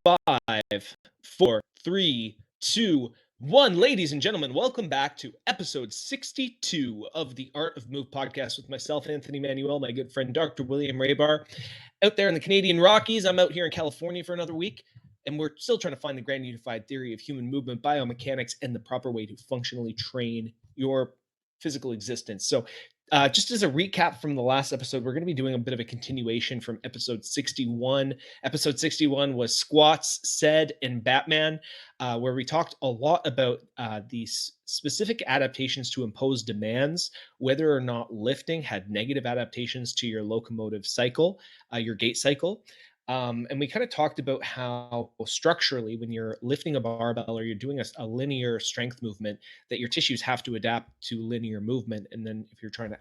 Five, four, three, two, one. Ladies and gentlemen, welcome back to episode 62 of the Art of Move podcast with myself, Anthony Manuele, my good friend, Dr. William Rajbar. Out there in the Canadian Rockies, I'm out here in California for another week, and we're still trying to find the grand unified theory of human movement, biomechanics, and the proper way to functionally train your physical existence. So just as a recap from the last episode, we're going to be doing a bit of a continuation from episode 61. Episode 61 was Squats, Said, and Batman, where we talked a lot about these specific adaptations to impose demands, whether or not lifting had negative adaptations to your locomotive cycle, your gait cycle. And we kind of talked about how structurally, when you're lifting a barbell or you're doing a linear strength movement, that your tissues have to adapt to linear movement. And then if you're trying to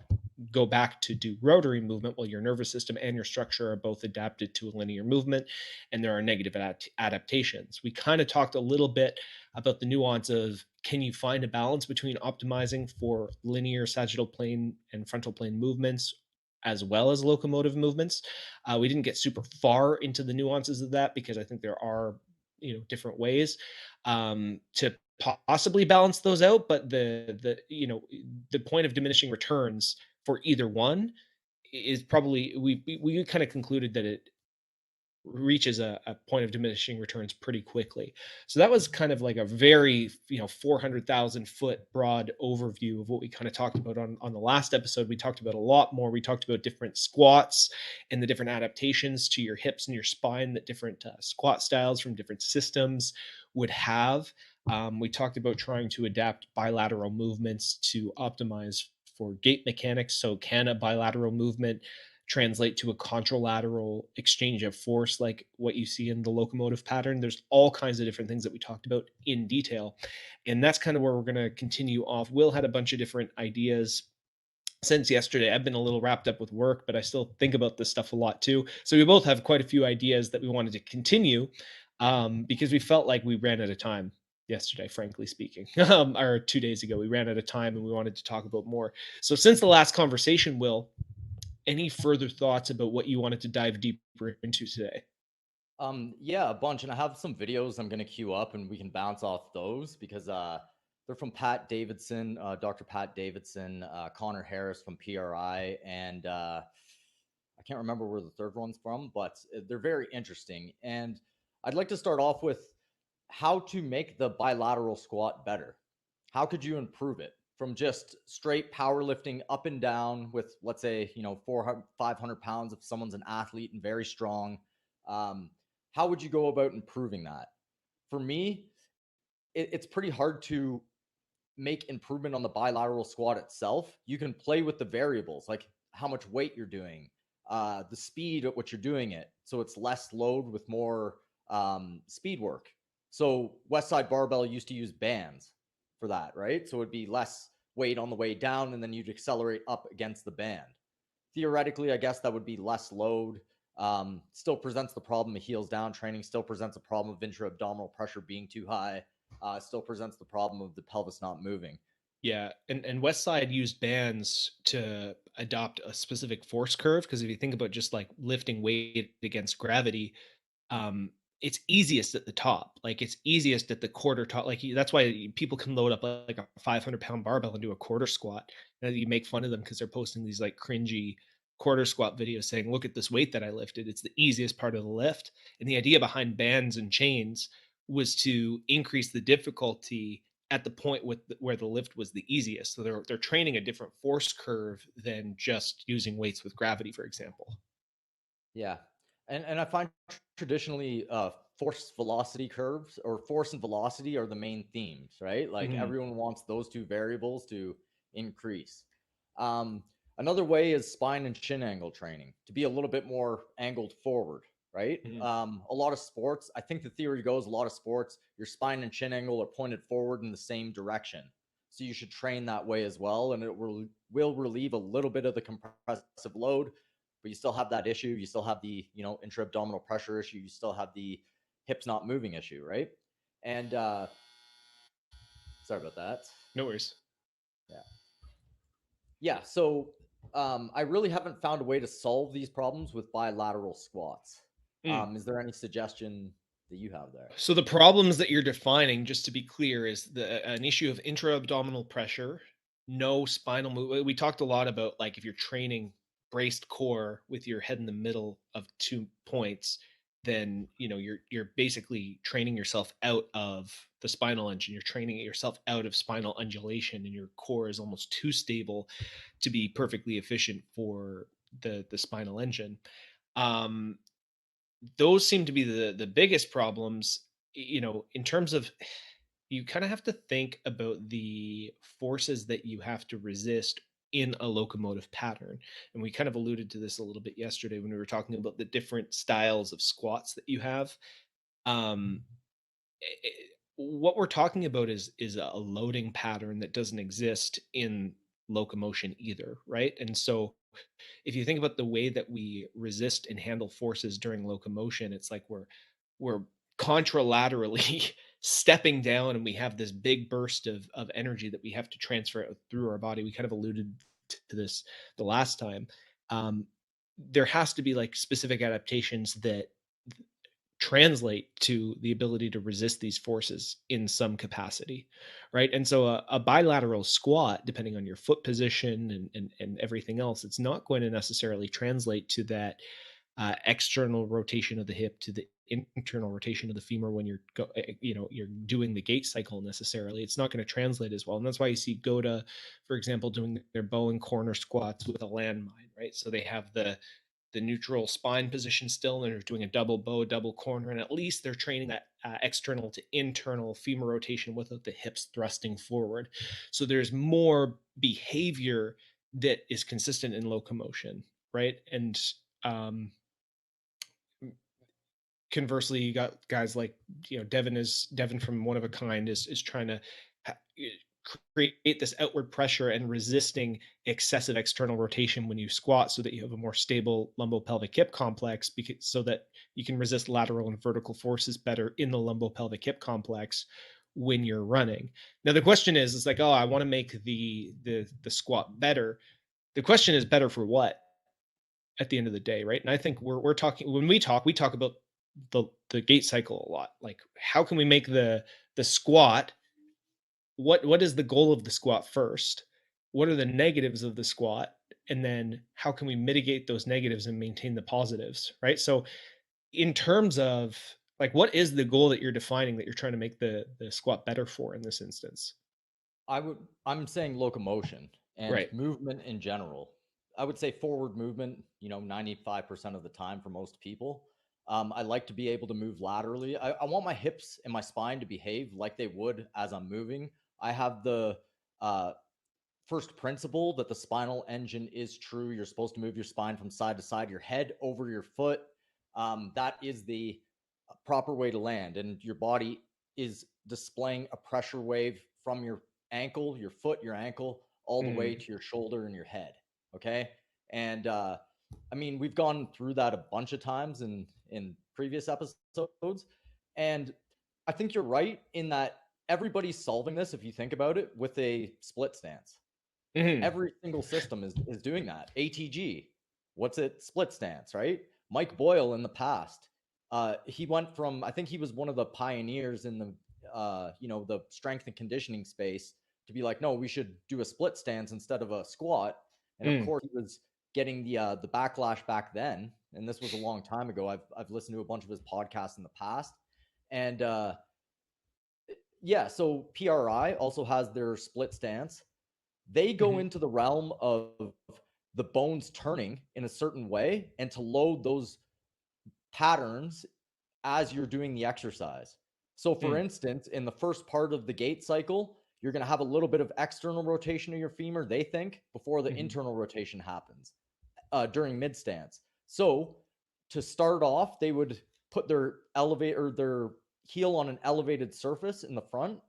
go back to do rotary movement, well, your nervous system and your structure are both adapted to a linear movement, and there are negative adaptations. We kind of talked a little bit about the nuance of, can you find a balance between optimizing for linear sagittal plane and frontal plane movements as well as locomotive movements. We didn't get super far into the nuances of that because I think there are, different ways to possibly balance those out. But the point of diminishing returns for either one is probably, we kind of concluded that it reaches a point of diminishing returns pretty quickly. So that was kind of like a very 400,000 foot broad overview of what we kind of talked about on the last episode. We talked about a lot more. We talked about different squats and the different adaptations to your hips and your spine that different squat styles from different systems would have. We talked about trying to adapt bilateral movements to optimize for gait mechanics. So can a bilateral movement translate to a contralateral exchange of force like what you see in the locomotive pattern? There's all kinds of different things that we talked about in detail, and that's kind of where we're going to continue off. Will had a bunch of different ideas since yesterday. I've been a little wrapped up with work, but I still think about this stuff a lot too. So we both have quite a few ideas that we wanted to continue because we felt like we ran out of time yesterday, frankly speaking. Or 2 days ago, we ran out of time and we wanted to talk about more. So since the last conversation, Will, any further thoughts about what you wanted to dive deeper into today? Yeah, a bunch, and I have some videos I'm gonna queue up, and we can bounce off those because they're from Pat Davidson, Dr. Pat Davidson, Connor Harris from PRI, and I can't remember where the third one's from, but they're very interesting. And I'd like to start off with how to make the bilateral squat better. How could you improve it from just straight powerlifting up and down with, let's say, 400, 500 pounds if someone's an athlete and very strong? How would you go about improving that? For me, it's pretty hard to make improvement on the bilateral squat itself. You can play with the variables, like how much weight you're doing, the speed at which you're doing it, so it's less load with more speed work. So Westside Barbell used to use bands for that, right? So it'd be less weight on the way down, and then you'd accelerate up against the band. Theoretically, I guess that would be less load. Still presents the problem of heels down training, still presents a problem of intra-abdominal pressure being too high, still presents the problem of the pelvis not moving. Yeah, and Westside used bands to adopt a specific force curve, because if you think about just like lifting weight against gravity, it's easiest at the top. Like it's easiest at the quarter top. Like that's why people can load up like a 500-pound barbell and do a quarter squat. And you make fun of them because they're posting these like cringy quarter squat videos saying, look at this weight that I lifted. It's the easiest part of the lift. And the idea behind bands and chains was to increase the difficulty at the point where the lift was the easiest. So they're training a different force curve than just using weights with gravity, for example. Yeah. And I find traditionally force velocity curves or force and velocity are the main themes, right? Like everyone wants those two variables to increase. Another way is spine and shin angle training to be a little bit more angled forward, right? A lot of sports, I think the theory goes, a lot of sports, your spine and shin angle are pointed forward in the same direction. So you should train that way as well, and it will relieve a little bit of the compressive load, but you still have that issue. You still have the, intra-abdominal pressure issue. You still have the hips not moving issue, right? And sorry about that. No worries. Yeah. So I really haven't found a way to solve these problems with bilateral squats. Is there any suggestion that you have there? So the problems that you're defining, just to be clear, is an issue of intra-abdominal pressure, no spinal move. We talked a lot about like if you're training braced core with your head in the middle of 2 points, then you're basically training yourself out of the spinal engine. You're training yourself out of spinal undulation, and your core is almost too stable to be perfectly efficient for the spinal engine. Um, those seem to be the biggest problems, in terms of, you kind of have to think about the forces that you have to resist in a locomotive pattern. And we kind of alluded to this a little bit yesterday when we were talking about the different styles of squats that you have. um i- i- what we're talking about is a loading pattern that doesn't exist in locomotion either, right? And so if you think about the way that we resist and handle forces during locomotion, it's like we're contralaterally stepping down, and we have this big burst of energy that we have to transfer through our body. We kind of alluded to this the last time. um, there has to be like specific adaptations that translate to the ability to resist these forces in some capacity, right? And so a bilateral squat, depending on your foot position and everything else, it's not going to necessarily translate to that external rotation of the hip, to the internal rotation of the femur when you're doing the gait cycle necessarily. It's not going to translate as well, and that's why you see Goda, for example, doing their bow and corner squats with a landmine, right? So they have the neutral spine position still, and they're doing a double bow, double corner, and at least they're training that external to internal femur rotation without the hips thrusting forward. So there's more behavior that is consistent in locomotion, right? And um, conversely, you got guys like, Devin from One of a Kind is trying to create this outward pressure and resisting excessive external rotation when you squat, so that you have a more stable lumbopelvic hip complex, because so that you can resist lateral and vertical forces better in the lumbopelvic hip complex when you're running. Now the question is, it's like, oh, I want to make the squat better. The question is, better for what at the end of the day, right? And I think we're talking, when we talk about the gait cycle a lot. Like, how can we make the squat, what is the goal of the squat first? What are the negatives of the squat? And then how can we mitigate those negatives and maintain the positives, right? So in terms of, like, what is the goal that you're defining, that you're trying to make the squat better for in this instance? I'm saying locomotion and Right. movement in general. I would say forward movement, 95% of the time for most people. I like to be able to move laterally. I want my hips and my spine to behave like they would as I'm moving. I have the uh, first principle that the spinal engine is true. You're supposed to move your spine from side to side, your head over your foot. That is the proper way to land. And your body is displaying a pressure wave from your ankle, your foot, your ankle, all the way Mm. to your shoulder and your head. Okay. And I mean, we've gone through that a bunch of times in previous episodes. And I think you're right in that everybody's solving this, if you think about it, with a split stance. Mhm. Every single system is doing that. ATG, what's it? Split stance, right? Mike Boyle in the past, he went from, I think he was one of the pioneers in the the strength and conditioning space, to be like, no, we should do a split stance instead of a squat. And of Mm. course, he was getting the backlash back then, and this was a long time ago. I've listened to a bunch of his podcasts in the past, and yeah, so PRI also has their split stance. They go Mhm. into the realm of the bones turning in a certain way and to load those patterns as you're doing the exercise. So, for Mm. instance, in the first part of the gait cycle, you're going to have a little bit of external rotation of your femur, they think, before the Mhm. internal rotation happens during mid stance. So, to start off, they would put their elevator, their heel on an elevated surface in the front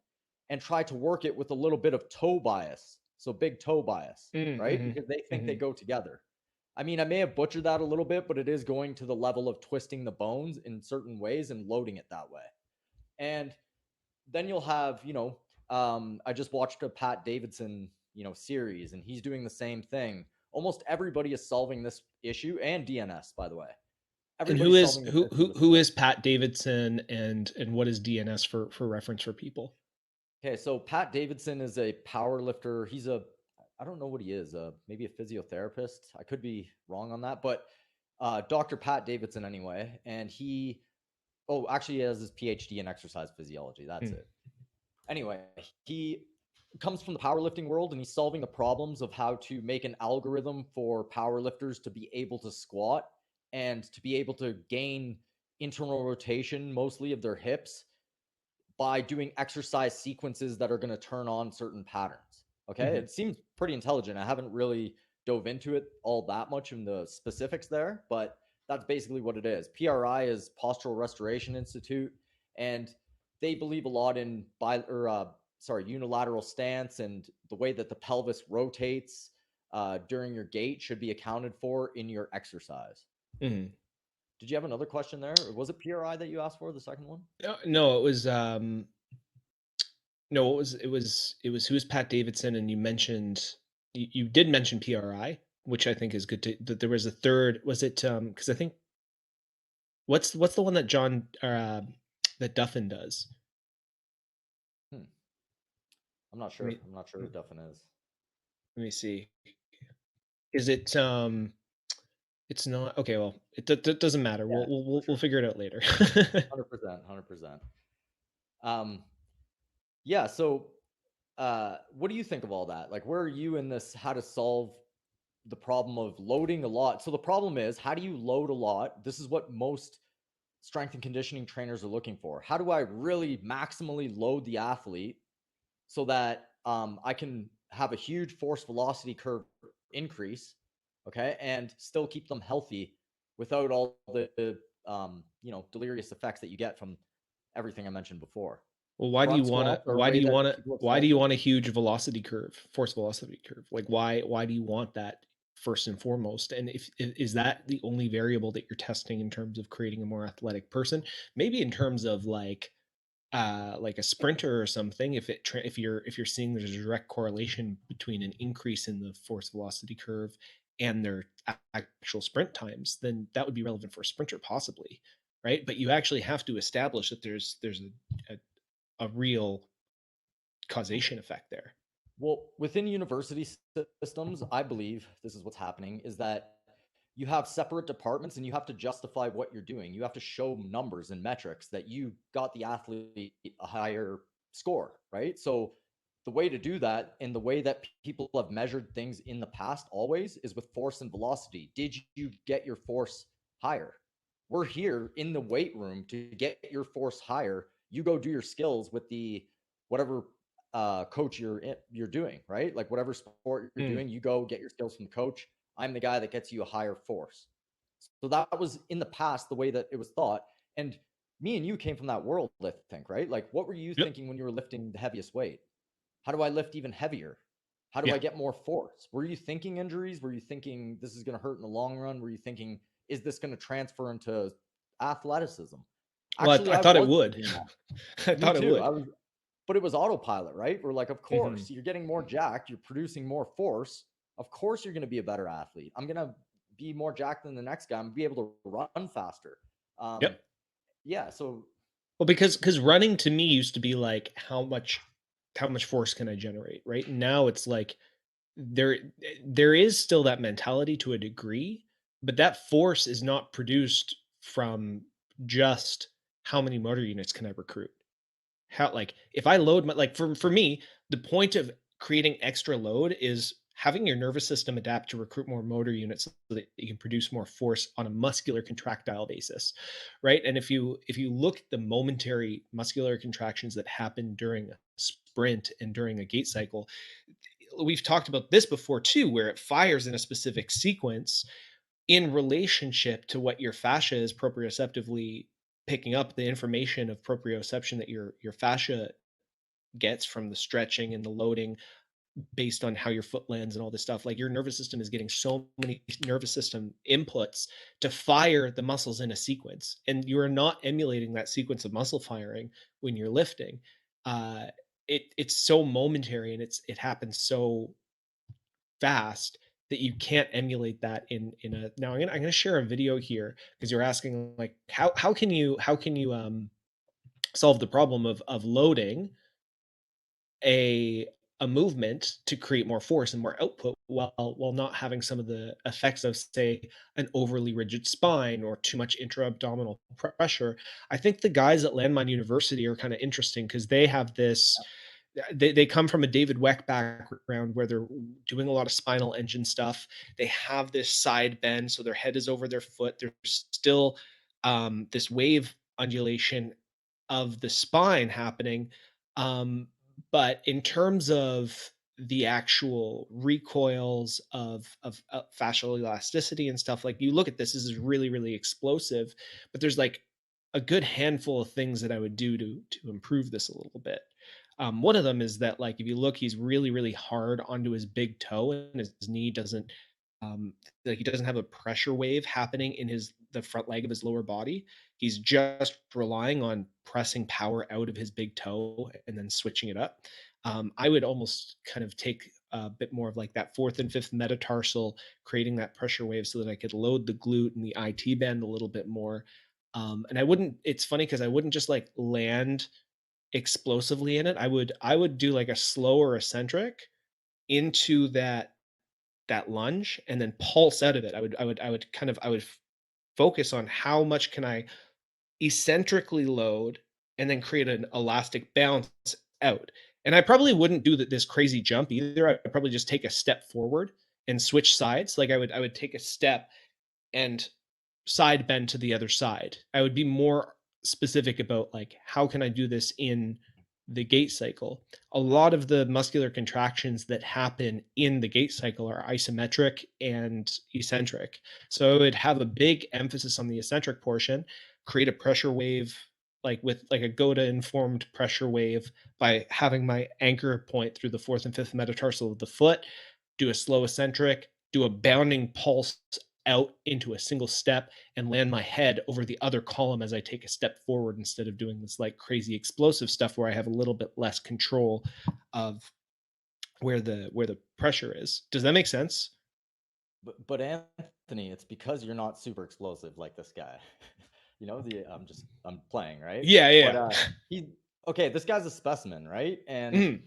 and try to work it with a little bit of toe bias. So big toe bias, Mm. right? Mhm. Because they think they Mhm. go together. I mean, I may have butchered that a little bit, but it is going to the level of twisting the bones in certain ways and loading it that way. And then you'll have, I just watched a Pat Davidson, series, and he's doing the same thing. Almost everybody is solving this issue, and DNS, by the way. And who Everybody's is solving this who issue who with who is skills. Pat Davidson, and what is DNS for reference for people? Okay, so Pat Davidson is a power lifter. He's a, I don't know what he is, maybe a physiotherapist. I could be wrong on that, but Dr. Pat Davidson anyway. And he, oh, actually he has his PhD in exercise physiology. That's Hmm. it. Anyway, he comes from the powerlifting world and he's solving the problems of how to make an algorithm for powerlifters to be able to squat and to be able to gain internal rotation, mostly of their hips, by doing exercise sequences that are going to turn on certain patterns. Okay. Mhm. It seems pretty intelligent. I haven't really dove into it all that much in the specifics there, but that's basically what it is. PRI is Postural Restoration Institute, and they believe a lot in unilateral stance, and the way that the pelvis rotates during your gait should be accounted for in your exercise. Mhm. Did you have another question there? Or was it PRI that you asked for, the second one? No, it was no, it was who's Pat Davidson, and you mentioned you did mention PRI, which I think is good to that there was a third, was it because I think what's the one that John that Duffin does? Hmm. I'm not Let sure. me I'm not sure what Duffin is. let me see. Is it it's not okay, well, doesn't matter. Yeah, for We'll sure. figure it out later. 100%. 100%. Um, yeah. So, what do you think of all that? Like, where are you in this? How to solve the problem of loading a lot? So the problem is, how do you load a lot? This is what most strength and conditioning trainers are looking for. How do I really maximally load the athlete so that I can have a huge force velocity curve increase, okay, and still keep them healthy without all the delirious effects that you get from everything I mentioned before. Well, Front squats are a way that people have why do solved you it. want a huge velocity curve, force velocity curve? Like why do you want that first and foremost? And if is that the only variable that you're testing in terms of creating a more athletic person? Maybe in terms of like a sprinter or something, if you're seeing there's a direct correlation between an increase in the force velocity curve and their actual sprint times, then that would be relevant for a sprinter possibly, right? But you actually have to establish that there's a real causation effect there. Well, within university systems, I believe this is what's happening is that you have separate departments and you have to justify what you're doing. You have to show numbers and metrics that you got the athlete a higher score, right? So the way to do that and the way that people have measured things in the past always is with force and velocity. Did you get your force higher? We're here in the weight room to get your force higher. You go do your skills with the whatever coach you're doing, right? Like whatever sport you're Mm. doing, you go get your skills from the coach. I'm the guy that gets you a higher force. So that was in the past the way that it was thought. And me and you came from that world, I think, right? Like, what were you Yep. thinking when you were lifting the heaviest weight? How do I lift even heavier? How do Yeah. I get more force? Were you thinking injuries? Were you thinking this is going to hurt in the long run? Were you thinking, is this going to transfer into athleticism? Well, Actually, I I thought it was would. thinking that. I Me thought it too. would. But it was autopilot, right? We're like, of Mhm. course, you're getting more jacked, you're producing more force. Of course, you're going to be a better athlete. I'm going to be more jacked than the next guy. I'm going to be able to run faster. Um, Yep. yeah. So, Well, because running to me used to be like how much force can I generate, right? Now it's like there there is still that mentality to a degree, but that force is not produced from just how many motor units can I recruit. How, like, if I load my, like, for me, the point of creating extra load is having your nervous system adapt to recruit more motor units so that you can produce more force on a muscular contractile basis, right? And if you look at the momentary muscular contractions that happen during a sprint and during a gait cycle, we've talked about this before too, where it fires in a specific sequence in relationship to what your fascia is proprioceptively picking up, the information of proprioception that your fascia gets from the stretching and the loading based on how your foot lands and all this stuff. Like, your nervous system is getting so many nervous system inputs to fire the muscles in a sequence, and you are not emulating that sequence of muscle firing when you're lifting. It's so momentary, and it happens so fast that you can't emulate that in a now I'm gonna share a video here because you're asking like how can you solve the problem of loading a a movement to create more force and more output while not having some of the effects of say an overly rigid spine or too much intra-abdominal pressure. I think the guys at Landmine University are kind of interesting because they have this they come from a David Weck background where they're doing a lot of spinal engine stuff. They have this side bend, so their head is over their foot. There's still this wave undulation of the spine happening. Um, but in terms of the actual recoils of fascial elasticity and stuff, like you look at this is really, really explosive, but there's like a good handful of things that I would do to improve this a little bit. One of them is that like if you look, he's really, really hard onto his big toe, and his knee doesn't um, like he doesn't have a pressure wave happening in his the front leg of his lower body. He's just relying on pressing power out of his big toe and then switching it up. I would almost kind of take a bit more of like that fourth and fifth metatarsal, creating that pressure wave so that I could load the glute and the IT band a little bit more. And I wouldn't, it's funny because I wouldn't just like land explosively in it. I would do like a slower eccentric into that lunge and then pulse out of it. I would focus on how much can I eccentrically load and then create an elastic bounce out. And I probably wouldn't do this crazy jump either. I'd probably just take a step forward and switch sides. Like I would take a step and side bend to the other side. I would be more specific about like how can I do this in the gait cycle. A lot of the muscular contractions that happen in the gait cycle are isometric and eccentric. So I would have a big emphasis on the eccentric portion, create a pressure wave like with like a GOTA informed pressure wave by having my anchor point through the fourth and fifth metatarsal of the foot, do a slow eccentric, do a bounding pulse out into a single step and land my head over the other column as I take a step forward instead of doing this like crazy explosive stuff where I have a little bit less control of where the pressure is. Does that make sense? But Anthony, it's because you're not super explosive like this guy. I'm playing, right? Yeah, But yeah. he okay, this guy's a specimen, right? And Mhm.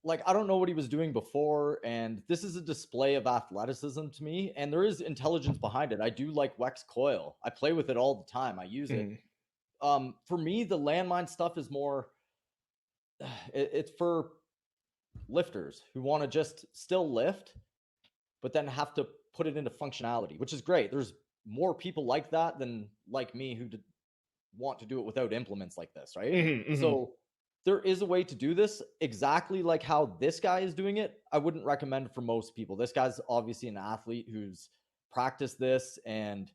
like I don't know what he was doing before, and this is a display of athleticism to me, and there is intelligence behind it. I do like Wex coil. I play with it all the time. I use it. Mhm. For me, the landmine stuff is more it's for lifters who want to just still lift, but then have to put it into functionality, which is great. There's more people like that than like me who want to do it without implements like this, right? Mhm. Mhm. So there is a way to do this exactly like how this guy is doing it. I wouldn't recommend for most people. This guy's obviously an athlete who's practiced this and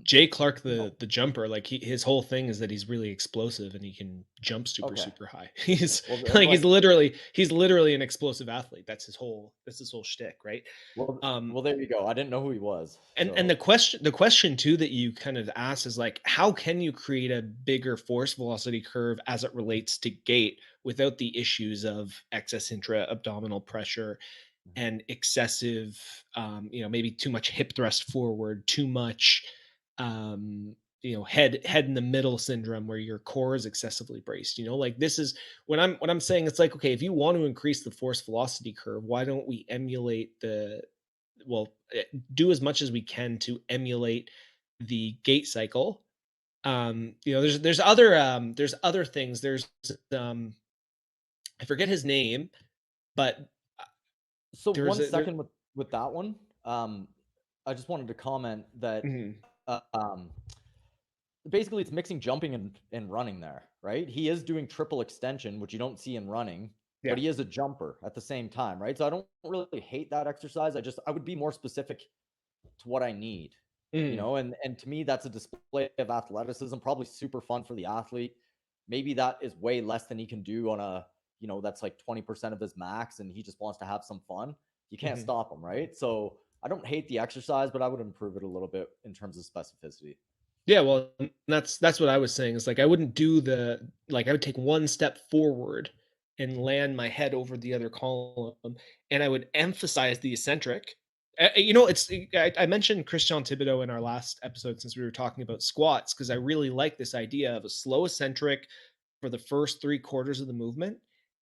Jay Clark, you know, the jumper, like his whole thing is that he's really explosive and he can jump super okay. super high. He's Well, like like he's literally an explosive athlete. That's his whole shtick, right? Um, well, there you go. I didn't know who he was. and So the question too that you kind of asked is like how can you create a bigger force velocity curve as it relates to gait without the issues of excess intra abdominal pressure and excessive maybe too much hip thrust forward, too much head in the middle syndrome where your core is excessively braced. Like this is when I'm saying it's like, okay, if you want to increase the force velocity curve, why don't we emulate do as much as we can to emulate the gait cycle. There's other things. Um I forget his name, but so there's one a there second with that one. I just wanted to comment that mhm. uh, um basically it's mixing jumping and running there, right? He is doing triple extension, which you don't see in running, but Yeah. he is a jumper at the same time, right? So I don't really hate that exercise. I would be more specific to what I need, Mhm. and to me that's a display of athleticism, probably super fun for the athlete. Maybe that is way less than he can do on a, that's like 20% of his max and he just wants to have some fun. You can't Mhm. stop him, right? So I don't hate the exercise, but I would improve it a little bit in terms of specificity. Yeah, well, that's what I was saying. It's like I wouldn't do I would take one step forward and land my head over the other column, and I would emphasize the eccentric. It's I mentioned Christian Thibodeau in our last episode since we were talking about squats because I really like this idea of a slow eccentric for the first three quarters of the movement,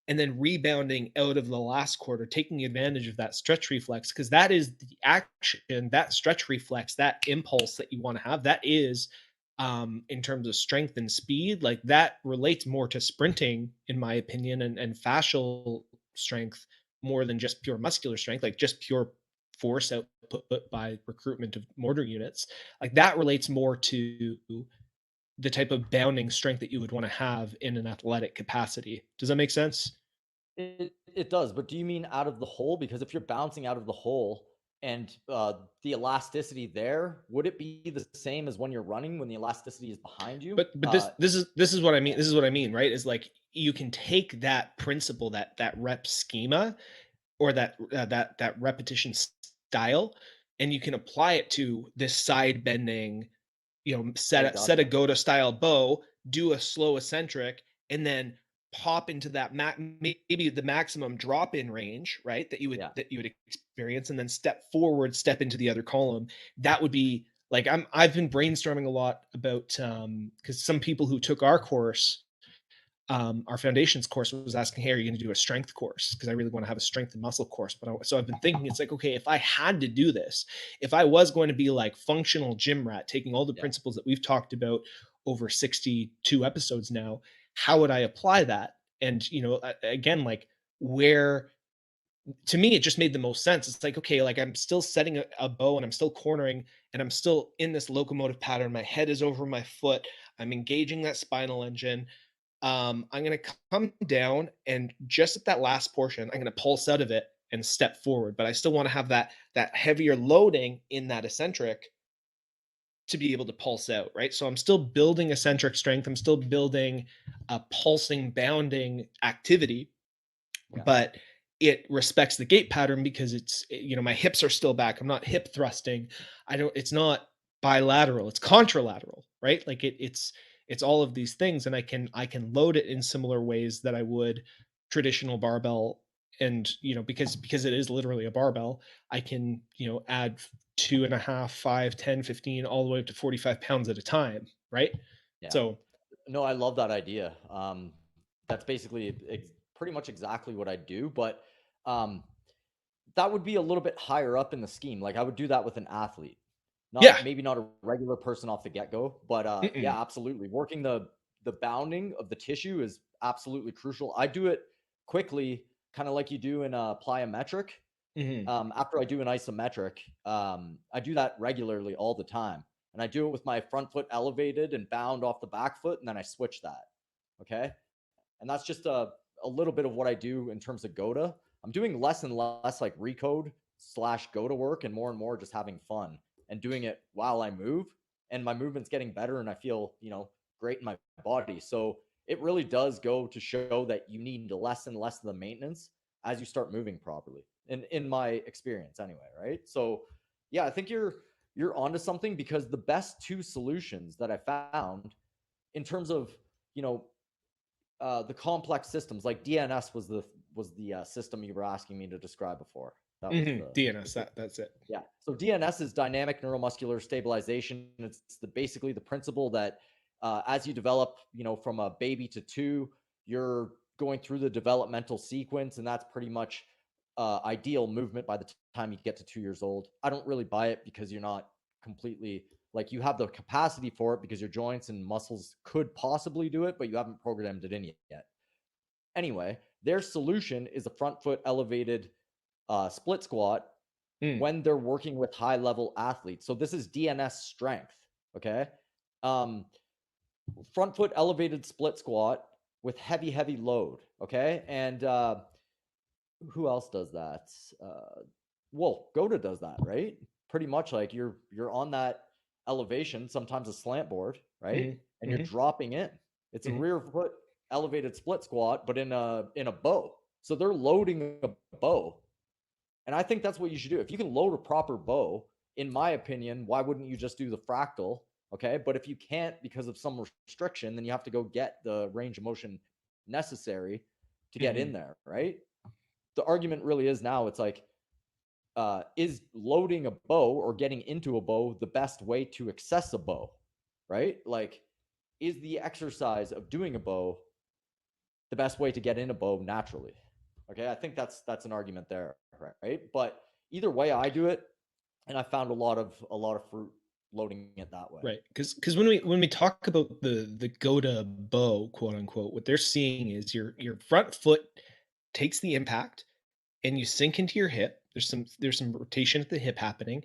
and then rebounding out of the last quarter, taking advantage of that stretch reflex because that is the action, that stretch reflex, that impulse that you want to have. That is in terms of strength and speed, like that relates more to sprinting, in my opinion, and fascial strength more than just pure muscular strength, like just pure force output by recruitment of motor units. Like that relates more to the type of bounding strength that you would want to have in an athletic capacity. Does that make sense? It does, but do you mean out of the hole? Because if you're bouncing out of the hole and the elasticity there, would it be the same as when you're running when the elasticity is behind you? But this is what I mean. This is what I mean, right? Is like you can take that principle, that rep schema, or that repetition style, and you can apply it to this side bending, Okay, set a gotcha. Goda style bow, do a slow eccentric, and then pop into that maybe the maximum drop in range, right? Yeah. That you would experience, and then step forward, step into the other column. That would be like I've been brainstorming a lot about because some people who took our foundations course was asking, hey, are you going to do a strength course? Because I really want to have a strength and muscle course. So I've been thinking, it's like, okay, if I had to do this, if I was going to be like functional gym rat, taking all the Yeah. principles that we've talked about over 62 episodes now, how would I apply that? And, again, like where to me, it just made the most sense. It's like, okay, like I'm still setting a bow and I'm still cornering and I'm still in this locomotive pattern. My head is over my foot. I'm engaging that spinal engine. I'm going to come down and just at that last portion, I'm going to pulse out of it and step forward. But I still want to have that heavier loading in that eccentric to be able to pulse out, right? So I'm still building eccentric strength. I'm still building a pulsing, bounding activity, Yeah. but it respects the gait pattern because my hips are still back. I'm not hip thrusting. It's not bilateral, it's contralateral, right? Like it's all of these things. And I can load it in similar ways that I would traditional barbell. And, because it is literally a barbell, I can, add 2.5, 5, 10, 15, all the way up to 45 pounds at a time. Right. Yeah. So No, I love that idea. That's basically pretty much exactly what I do, but um, that would be a little bit higher up in the scheme. Like I would do that with an athlete, yeah. maybe not a regular person off the get go, but Mm-mm. yeah, absolutely. Working the bounding of the tissue is absolutely crucial. I do it quickly, kind of like you do in a plyometric. Mm-hmm. After I do an isometric, I do that regularly all the time. And I do it with my front foot elevated and bound off the back foot, and then I switch that. Okay. And that's just a little bit of what I do in terms of Goda. I'm doing less and less like recode / Goda work and more just having fun and doing it while I move. And my movement's getting better and I feel, great in my body. So it really does go to show that you need less and less of the maintenance as you start moving properly. In my experience anyway, right? So yeah, I think you're onto something because the best two solutions that I found in terms of, you know, the complex systems like DNS was the system you were asking me to describe before. That was Mm-hmm. DNS, that's it. yeah. So DNS is dynamic neuromuscular stabilization. It's basically the principle that as you develop, from a baby to two, you're going through the developmental sequence, and that's pretty much ideal movement by the time you get to 2 years old. I don't really buy it because you're not completely like you have the capacity for it because your joints and muscles could possibly do it, but you haven't programmed it in yet. Anyway, their solution is a front foot elevated split squat Mm. when they're working with high level athletes. So this is DNS strength. Okay. Um, Front foot elevated split squat with heavy load. Okay. And who else does that? Well, Goda does that, right? Pretty much like you're on that elevation, sometimes a slant board, right? Mm-hmm. And you're Mm-hmm. dropping in. It's a Mm-hmm. rear foot elevated split squat, but in a bow. So they're loading a bow. And I think that's what you should do. If you can load a proper bow, in my opinion, why wouldn't you just do the fractal? Okay. But if you can't because of some restriction, then you have to go get the range of motion necessary to get in there, right? The argument really is now, it's like, is loading a bow or getting into a bow the best way to access a bow, right? Like, is the exercise of doing a bow the best way to get in a bow naturally? Okay, I think that's an argument there, right? But either way I do it, and I found a lot of fruit loading it that way. Right, because when we talk about the go to bow, quote unquote, what they're seeing is your front foot takes the impact and you sink into your hip. There's some rotation at the hip happening,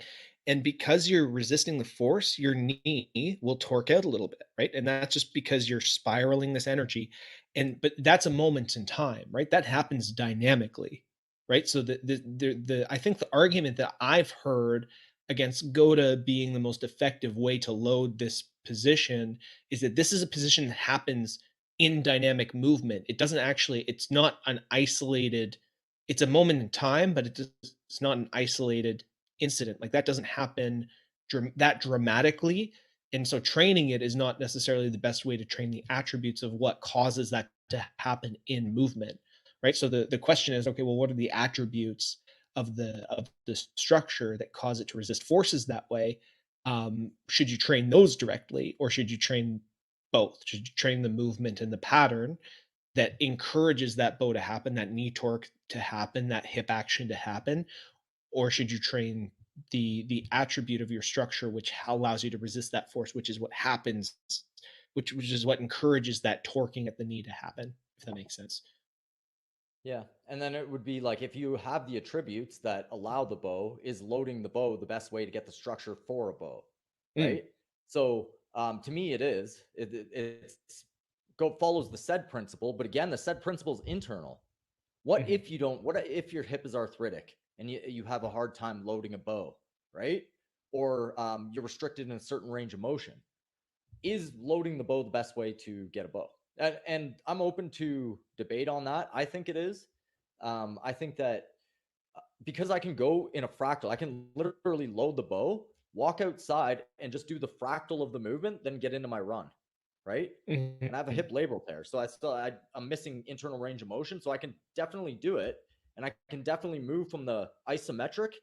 and because you're resisting the force, your knee will torque out a little bit, right? And that's just because you're spiraling this energy, but that's a moment in time, right? That happens dynamically, right? So the I think the argument that I've heard against Goda being the most effective way to load this position is that this is a position that happens in dynamic movement. It doesn't actually, it's not an isolated, it's a moment in time, but it's not an isolated incident. Like that doesn't happen that dramatically. And so training it is not necessarily the best way to train the attributes of what causes that to happen in movement, right? So the question is, okay, well, what are the attributes of the structure that cause it to resist forces that way? Should you train those directly, or should you train both? Should you train the movement and the pattern that encourages that bow to happen, that knee torque to happen, that hip action to happen? Or should you train the attribute of your structure which allows you to resist that force, which is what happens, which is what encourages that torquing at the knee to happen, if that makes sense? Yeah. And then it would be like, if you have the attributes that allow the bow, is loading the bow the best way to get the structure for a bow, Mm. right? So to me, it is. It's follows the said principle, but again, the said principle is internal. What Mhm. if you don't? What if your hip is arthritic and you have a hard time loading a bow, right? Or you're restricted in a certain range of motion? Is loading the bow the best way to get a bow? And I'm open to debate on that. I think it is. I think that because I can go in a fractal, I can literally load the bow, walk outside, and just do the fractal of the movement, then get into my run, right? And I have a Mhm. hip labral tear, so I'm missing internal range of motion, so I can definitely do it, and I can definitely move from the isometric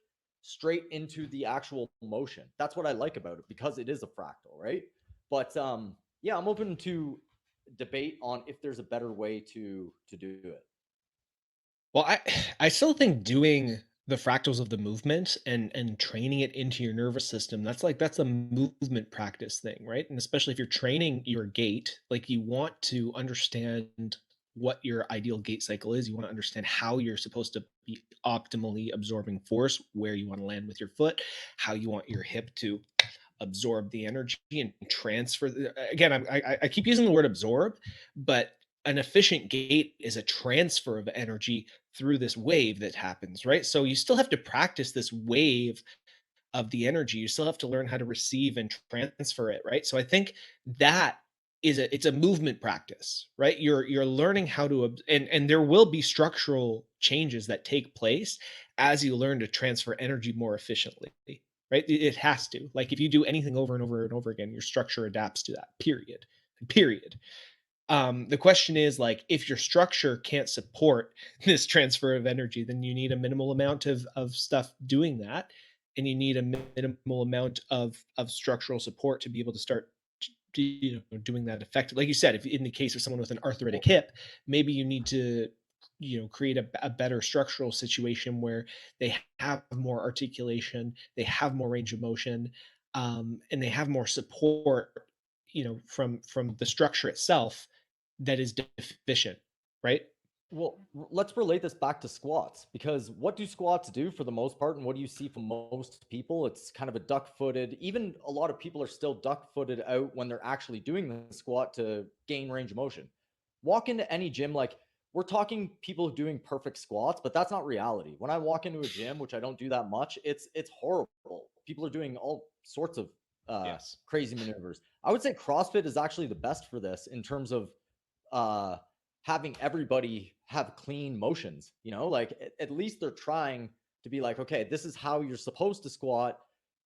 straight into the actual motion. That's what I like about it, because it is a fractal, right? But yeah, I'm open to debate on if there's a better way to do it. Well, I still think doing the fractals of the movement and training it into your nervous system, that's a movement practice thing, right? And especially if you're training your gait, like you want to understand what your ideal gait cycle is. You want to understand how you're supposed to be optimally absorbing force, where you want to land with your foot, how you want your hip to absorb the energy and transfer again, I keep using the word absorb, but an efficient gait is a transfer of energy through this wave that happens, right? So you still have to practice this wave of the energy. You still have to learn how to receive and transfer it, right? So I think that it's a movement practice, right? You're learning how to, and there will be structural changes that take place as you learn to transfer energy more efficiently, right? It has to. Like if you do anything over and over and over again, your structure adapts to that. Period. The question is, like, if your structure can't support this transfer of energy, then you need a minimal amount of stuff doing that, and you need a minimal amount of structural support to be able to start doing that effectively. Like you said, if in the case of someone with an arthritic hip, maybe you need to create a better structural situation where they have more articulation, they have more range of motion, and they have more support, from the structure itself that is deficient, right? Well, let's relate this back to squats, because what do squats do for the most part, and what do you see from most people? It's kind of a duck-footed. Even a lot of people are still duck-footed out when they're actually doing the squat to gain range of motion. Walk into any gym, like, we're talking people doing perfect squats, but that's not reality. When I walk into a gym, which I don't do that much, it's horrible. People are doing all sorts of Yes. crazy maneuvers. I would say CrossFit is actually the best for this in terms of uh having everybody have clean motions, like at least they're trying to be like, okay, this is how you're supposed to squat.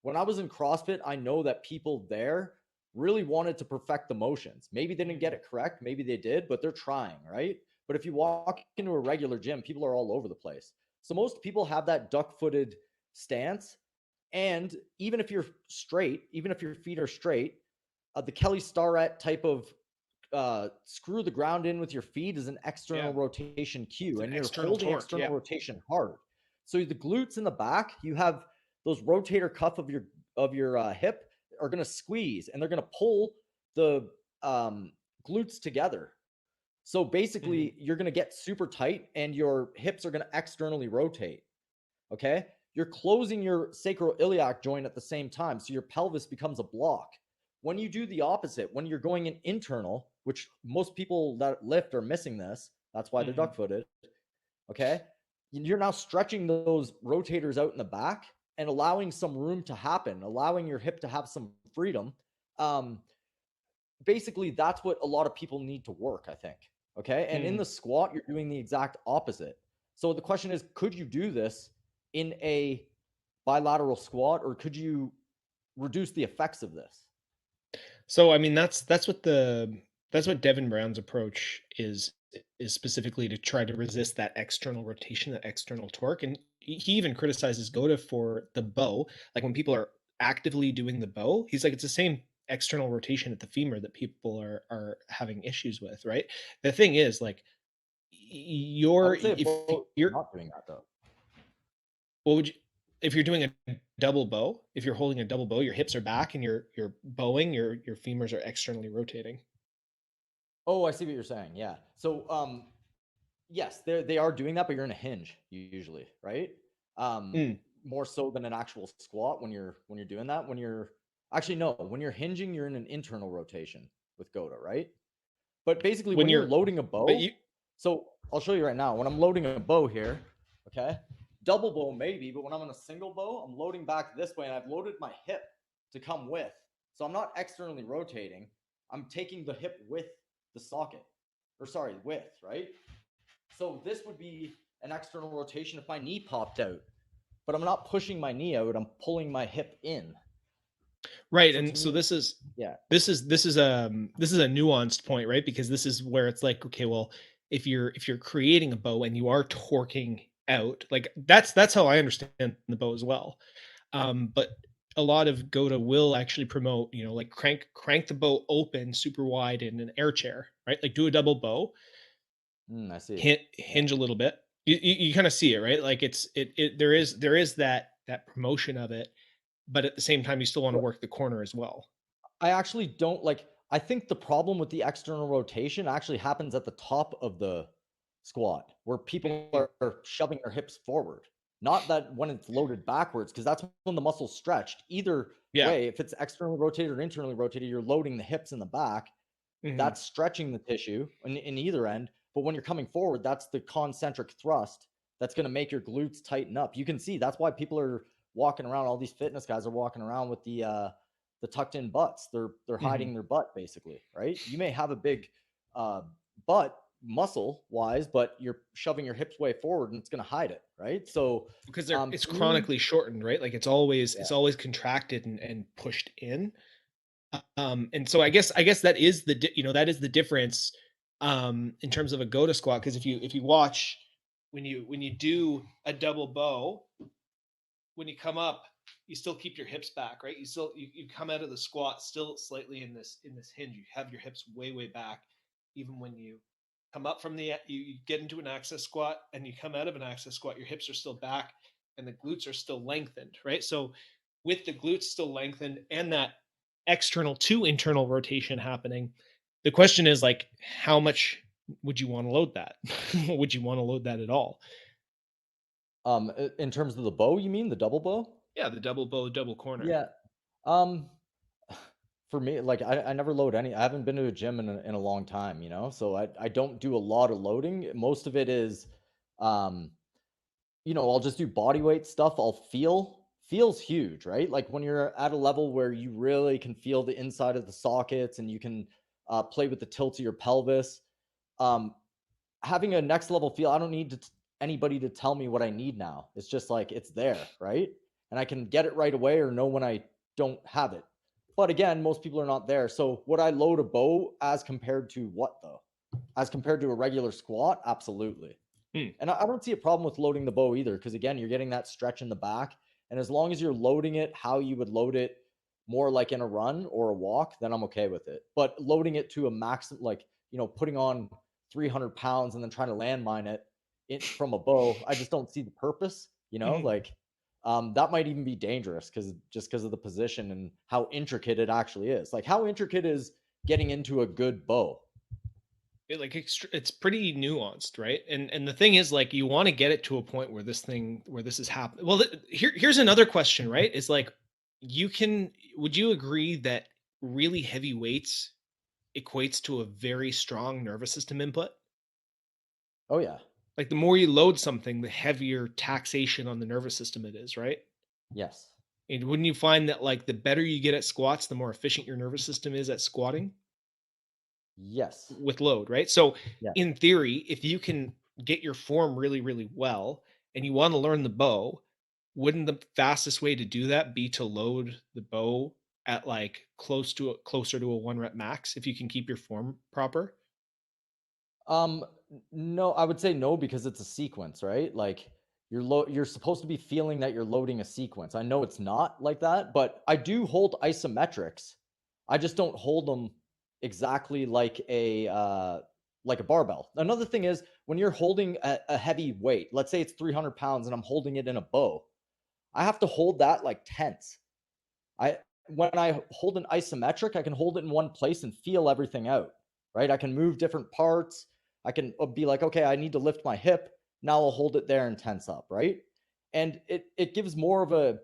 When I was in CrossFit, I know that people there really wanted to perfect the motions. Maybe they didn't get it correct, maybe they did, but they're trying, right? But if you walk into a regular gym, people are all over the place. So most people have that duck-footed stance. And even if you're straight, even if your feet are straight, the Kelly Starrett type of screw the ground in with your feet is an external rotation cue, and you're holding torque, external rotation hard. So the glutes in the back, you have those rotator cuff of your hip are going to squeeze, and they're going to pull the glutes together. So basically, you're going to get super tight, and your hips are going to externally rotate. Okay, you're closing your sacroiliac joint at the same time, so your pelvis becomes a block. When you do the opposite, when you're going in internal, which most people that lift are missing this, that's why they're duck-footed. Okay, you're now stretching those rotators out in the back and allowing some room to happen, allowing your hip to have some freedom. Basically, that's what a lot of people need to work, I think. Okay, and in the squat, you're doing the exact opposite. So the question is, could you do this in a bilateral squat, or could you reduce the effects of this? So I mean that's what Devin Brown's approach is specifically to try to resist that external rotation, that external torque. And he even criticizes Goda for the bow. Like when people are actively doing the bow, he's like, it's the same external rotation at the femur that people are having issues with, right? The thing is, like, if you're not doing that though. What would you, if you're doing a double bow, if you're holding a double bow, your hips are back and you're bowing, your femurs are externally rotating. Oh, I see what you're saying. Yeah. So yes, they are doing that, but you're in a hinge usually, right? More so than an actual squat when you're doing that. When you're hinging, you're in an internal rotation with Goda, right? But basically when you're loading a bow, so I'll show you right now. When I'm loading a bow here, okay, double bow maybe, but when I'm in a single bow, I'm loading back this way, and I've loaded my hip to come with. So I'm not externally rotating. I'm taking the hip with the socket, or sorry, width, right? So this would be an external rotation if my knee popped out, but I'm not pushing my knee out. I'm pulling my hip in. Right. So and so this is a nuanced point, right? Because this is where it's like, okay, well, if you're creating a bow and you are torquing out, like that's how I understand the bow as well. But a lot of Goda will actually promote, like crank the bow open super wide in an air chair, right? Like do a double bow. I see. Hinge a little bit. You kind of see it, right? Like there is that promotion of it, but at the same time, you still want to work the corner as well. I actually don't like. I think the problem with the external rotation actually happens at the top of the squat, where people are shoving their hips forward. Not that when it's loaded backwards, because that's when the muscle's stretched. Either way, if it's externally rotated or internally rotated, you're loading the hips in the back. That's stretching the tissue in either end. But when you're coming forward, that's the concentric thrust that's going to make your glutes tighten up. You can see that's why people are walking around. All these fitness guys are walking around with the tucked in butts. They're hiding their butt basically, right? You may have a big butt muscle wise, but you're shoving your hips way forward and it's going to hide it, right? So because it's chronically shortened, right? Like it's always contracted and pushed in. And so I guess that is the difference in terms of a Goda squat, because if you watch when you do a double bow, when you come up, you still keep your hips back, right? You come out of the squat still slightly in this hinge. You have your hips way back. Even when you come up from you get into an access squat and you come out of an access squat, your hips are still back and the glutes are still lengthened, right? So with the glutes still lengthened and that external to internal rotation happening, the question is, like, how much would you want to load that? Would you want to load that at all? In terms of the bow, you mean the double bow? Yeah, the double bow, double corner. Yeah. For me, like I never load any. I haven't been to a gym in a long time, so I don't do a lot of loading. Most of it is, I'll just do body weight stuff. Feels huge, right? Like when you're at a level where you really can feel the inside of the sockets and you can play with the tilt of your pelvis. Having a next level feel, I don't need anybody to tell me what I need now. It's just like it's there, right? And I can get it right away or know when I don't have it. But again, most people are not there. So would I load a bow as compared to what though? as compared to a regular squat, absolutely. Hmm. And I don't see a problem with loading the bow either, because again, you're getting that stretch in the back. And as long as you're loading it how you would load it more like in a run or a walk, then I'm okay with it. But loading it to a maximum, like, putting on 300 pounds and then trying to landmine it from a bow, I just don't see the purpose, Mhm. like that might even be dangerous because of the position and how intricate it actually is. Like, how intricate is getting into a good bow? It's pretty nuanced, right? And the thing is, like, you want to get it to a point where this is happening. Well, here's another question, right? Is like, would you agree that really heavy weights equates to a very strong nervous system input? Oh yeah. Like, the more you load something, the heavier taxation on the nervous system it is, right? Yes. And wouldn't you find that, like, the better you get at squats, the more efficient your nervous system is at squatting Yes. with load, right? So, Yeah. in theory, if you can get your form really, really well and you want to learn the bow, wouldn't the fastest way to do that be to load the bow at like closer to a 1 rep max if you can keep your form proper? Um, no, I would say no, because it's a sequence, right? Like, you're supposed to be feeling that you're loading a sequence. I know it's not like that, but I do hold isometrics. I just don't hold them exactly like a barbell. Another thing is, when you're holding a heavy weight, let's say it's 300 pounds and I'm holding it in a bow, I have to hold that like tense. I When I hold an isometric, I can hold it in one place and feel everything out, right? I can move different parts. I can be like, okay, I need to lift my hip. Now I'll hold it there and tense up, right? And it gives more of a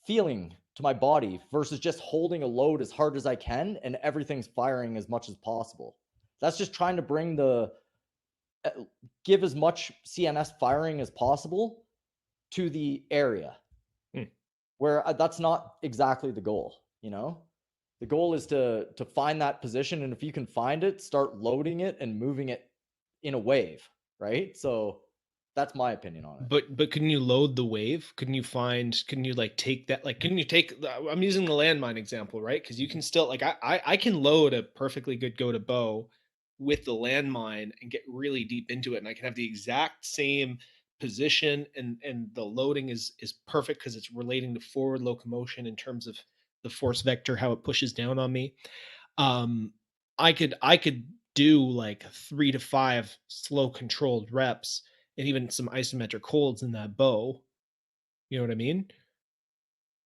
feeling to my body versus just holding a load as hard as I can and everything's firing as much as possible. That's just trying to bring uh, give as much CNS firing as possible to the area, Hmm. where that's not exactly the goal. The goal is to find that position, and if you can find it, start loading it and moving it in a wave, right? So that's my opinion on it. But couldn't you load the wave? Couldn't you like take that, like, couldn't you take I'm using the landmine example, right? Because you can still, like, I can load a perfectly good go to bow with the landmine and get really deep into it, and I can have the exact same position, and the loading is perfect because it's relating to forward locomotion in terms of the force vector, how it pushes down on me. um I could do like 3 to 5 slow controlled reps and even some isometric holds in that bow. You know what I mean?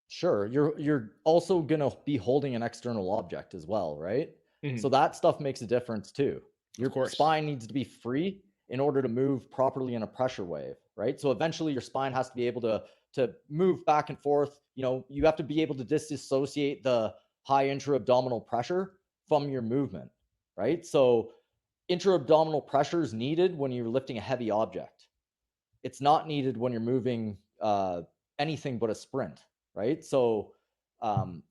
Sure, you're also gonna be holding an external object as well, right? Mhm. So that stuff makes a difference too. Of Your course. spine needs to be free in order to move properly in a pressure wave, right? So eventually your spine has to be able to move back and forth. You have to be able to disassociate the high intra-abdominal pressure from your movement, right? So intra-abdominal pressure is needed when you're lifting a heavy object. It's not needed when you're moving anything but a sprint, right? So um,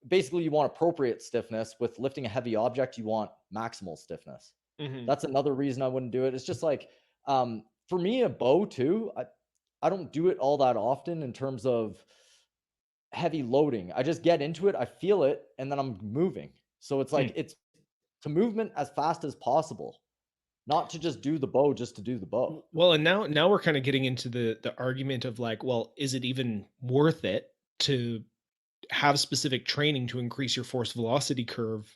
basically, you want appropriate stiffness. With lifting a heavy object, you want maximal stiffness. Mhm. That's another reason I wouldn't do it. It's just like, for me, a bow too. I don't do it all that often in terms of heavy loading. I just get into it, I feel it, and then I'm moving. So it's Hmm. like it's to movement as fast as possible, not to just do the bow just to do the bow. Well, and now we're kind of getting into the argument of like, well, is it even worth it to have specific training to increase your force velocity curve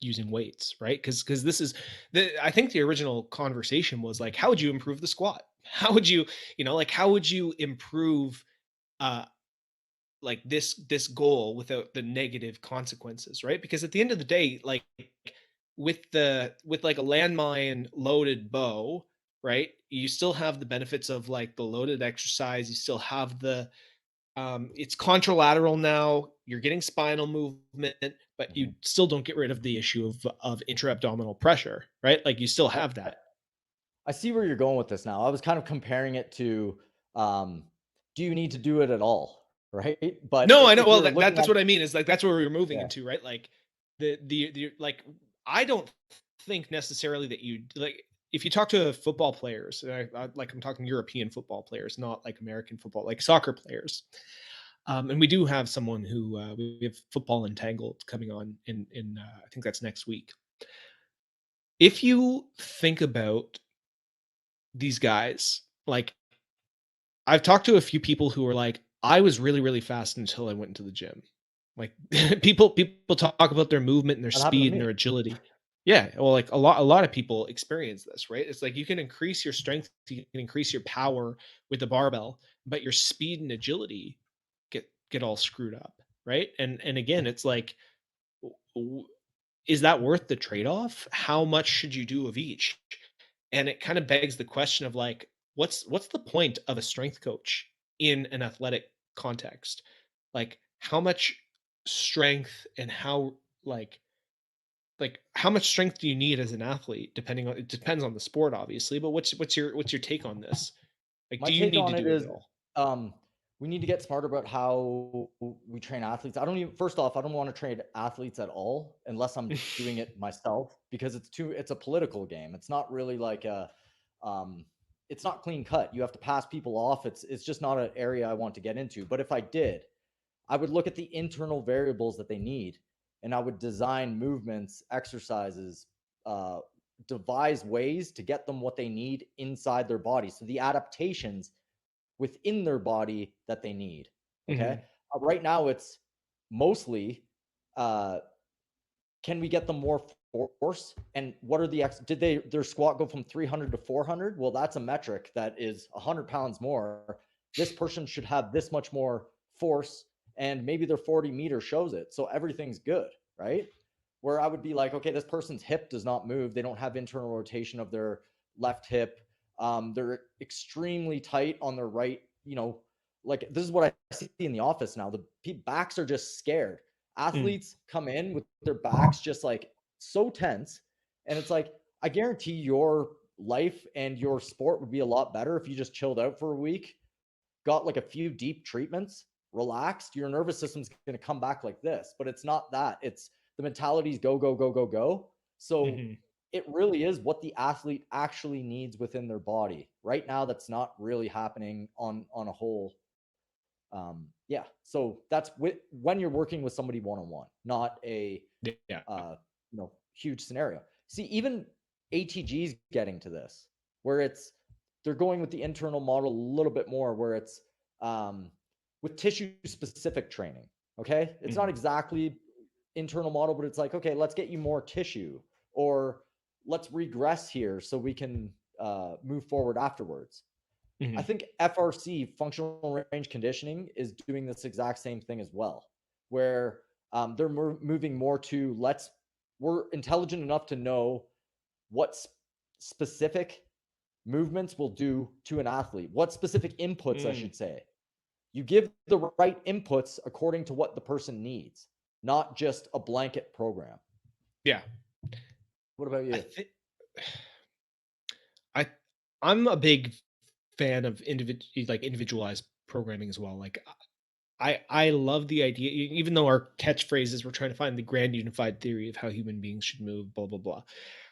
using weights, right? Because this is I think the original conversation was like, how would you improve the squat? How would you, like, how would you improve uh like this goal without the negative consequences, right? Because at the end of the day, like, with like a landmine loaded bow, right, you still have the benefits of like the loaded exercise. You still have the it's contralateral now, you're getting spinal movement, but you Mhm. still don't get rid of the issue of intra-abdominal pressure, right? Like, you still I, have I that. I see where you're going with this now. I was kind of comparing it to, um, do you need to do it at all, right? But No, I know. if Well, you're looking that's at, what I mean. Is like, that's where we're moving yeah, into, right? Like, the like, I don't think necessarily that you like, if you talk to football players, like, I'm talking European football players, not like American football, like soccer players. And we do have someone who we have football entangled coming on in I think that's next week. if you think about these guys, like I've talked to a few people who are like, I was really, really fast until I went into the gym. Like people talk about their movement and their That happened to speed and their me. agility. Yeah, well, like a lot of people experience this, right? It's like you can increase your strength, you can increase your power with the barbell, but your speed and agility get all screwed up, right? And again, it's like, is that worth the trade-off? How much should you do of each? And it kind of begs the question of like, what's the point of a strength coach in an athletic context? Like, how much strength and how like how much strength do you need as an athlete? Depending on, it depends on the sport, obviously. But what's your take on this? Like, My do you take need to on it do it is, at all? um, we need to get smarter about how we train athletes. I don't even First off, I don't want to train athletes at all unless I'm doing it myself, because it's a political game. It's not really like um, it's not clean cut. You have to pass people off. It's just not an area I want to get into. But if I did, I would look at the internal variables that they need, and I would design movements, exercises, uh, devise ways to get them what they need inside their body. So the adaptations within their body that they need. Okay. Mhm. Right now, it's mostly, uh, can we get them more force? And what are did their squat go from 300 to 400? Well, that's a metric that is 100 pounds more. This person should have this much more force, and maybe their 40-meter shows it. So everything's good, right? Where I would be like, okay, this person's hip does not move. They don't have internal rotation of their left hip. They're extremely tight on their right. Like this is what I see in the office now. The backs are just scared. Mm. Athletes come in with their backs just like so tense, and it's like, I guarantee your life and your sport would be a lot better if you just chilled out for a week, got like a few deep treatments, relaxed. Your nervous system's going to come back like this. But it's not that. It's the mentality's go, go, go, go, go. So Mhm. it really is what the athlete actually needs within their body. Right now, that's not really happening on a whole. Yeah. So that's when you're working with somebody one on one, not a Yeah. huge scenario. See, even ATG's getting to this, where they're going with the internal model a little bit more, where it's um, with tissue specific training. Okay, it's not Mhm. exactly internal model, but it's like, okay, let's get you more tissue, or let's regress here so we can move forward afterwards. I Mhm. think FRC, functional range conditioning, is doing this exact same thing as well, where they're moving more to, we're intelligent enough to know what specific movements will do to an athlete, what specific inputs, I Mm. should say. You give the right inputs according to what the person needs, not just a blanket program. Yeah. What about I you? think I I'm a big fan of individualized programming as well. Like I love the idea, even though our catchphrase is we're trying to find the grand unified theory of how human beings should move, blah blah blah.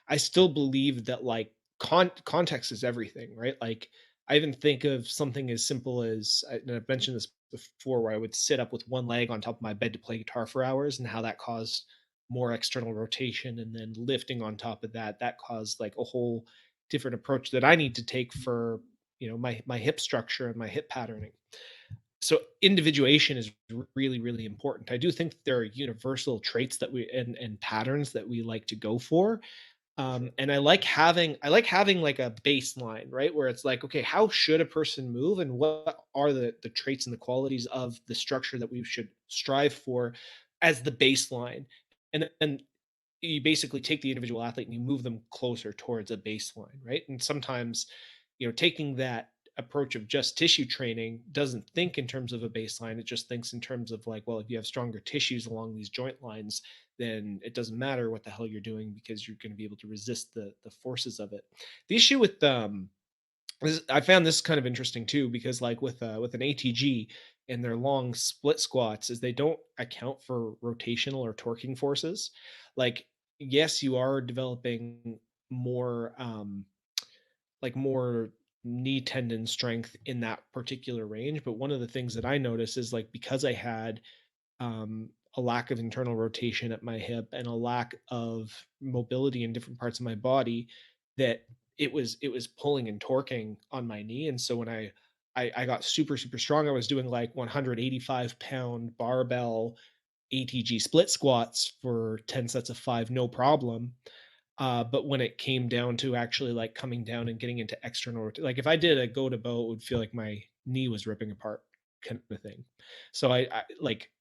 I still believe that like context is everything, right? Like I even think of something as simple as, and I've mentioned this before, where I would sit up with one leg on top of my bed to play guitar for hours, and how that caused more external rotation, and then lifting on top of that, that caused like a whole different approach that I need to take for my hip structure and my hip patterning. So individuation is really really important. I do think there are universal traits that we and patterns that we like to go for, For sure. and I like having like a baseline, right? Where it's like, okay, how should a person move, and what are the traits and the qualities of the structure that we should strive for as the baseline, and then you basically take the individual athlete and you move them closer towards a baseline, right? And sometimes, taking that approach of just tissue training doesn't think in terms of a baseline. It just thinks in terms of like, well, if you have stronger tissues along these joint lines, then it doesn't matter what the hell you're doing, because you're going to be able to resist the forces of it. The issue with I found this kind of interesting too, because like with an ATG and their long split squats, is they don't account for rotational or torquing forces. Like, yes, you are developing more more knee tendon strength in that particular range, but one of the things that I noticed is like, because I had a lack of internal rotation at my hip and a lack of mobility in different parts of my body, that it was pulling and torquing on my knee. And so when I got super super strong, I was doing like 185-pound barbell ATG split squats for 10 sets of 5, no problem. But when it came down to actually like coming down and getting into external, like if I did a go to bow, it would feel like my knee was ripping apart, kind of thing. So I like,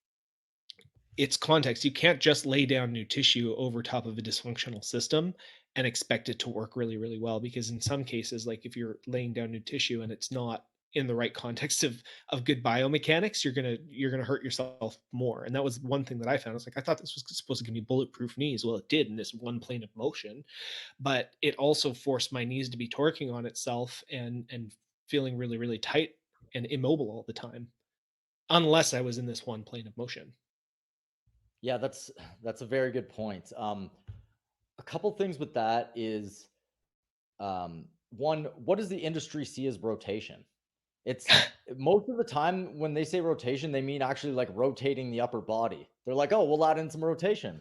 it's context. You can't just lay down new tissue over top of a dysfunctional system and expect it to work really, really well. Because in some cases, like if you're laying down new tissue and it's not in the right context of good biomechanics, you're gonna hurt yourself more. And that was one thing that I found. It's like I thought this was supposed to give me bulletproof knees. Well, it did in this one plane of motion, but it also forced my knees to be torquing on itself and feeling really, really tight and immobile all the time, unless I was in this one plane of motion. Yeah, that's a very good point. A couple things with that is, one, what does the industry see as rotation? It's most of the time when they say rotation, they mean actually like rotating the upper body. They're like, oh, we'll add in some rotation.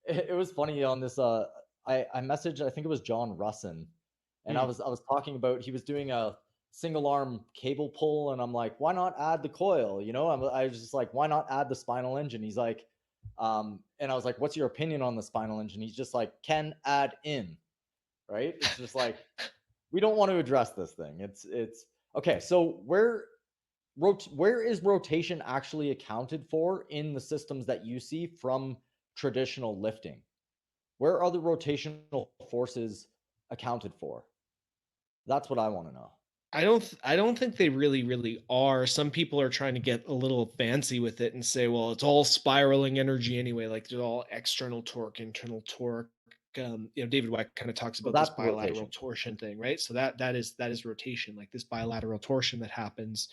It was funny on this. I messaged, I think it was John Russin, and I Mm. was talking about, he was doing a single arm cable pull, and I'm like, why not add the coil? I was just like, why not add the spinal engine? He's like, and I was like, what's your opinion on the spinal engine? He's just like, can add in, right? It's just like, we don't want to address this thing. It's okay. So where is rotation actually accounted for in the systems that you see from traditional lifting? Where are the rotational forces accounted for? That's what I want to know. I don't think they really really are. Some people are trying to get a little fancy with it and say, well, it's all spiraling energy anyway, like there's all external torque, internal torque. David Weck kind of talks So about this that's the bilateral rotation. torsion thing, right? So that is rotation, like this bilateral torsion that happens.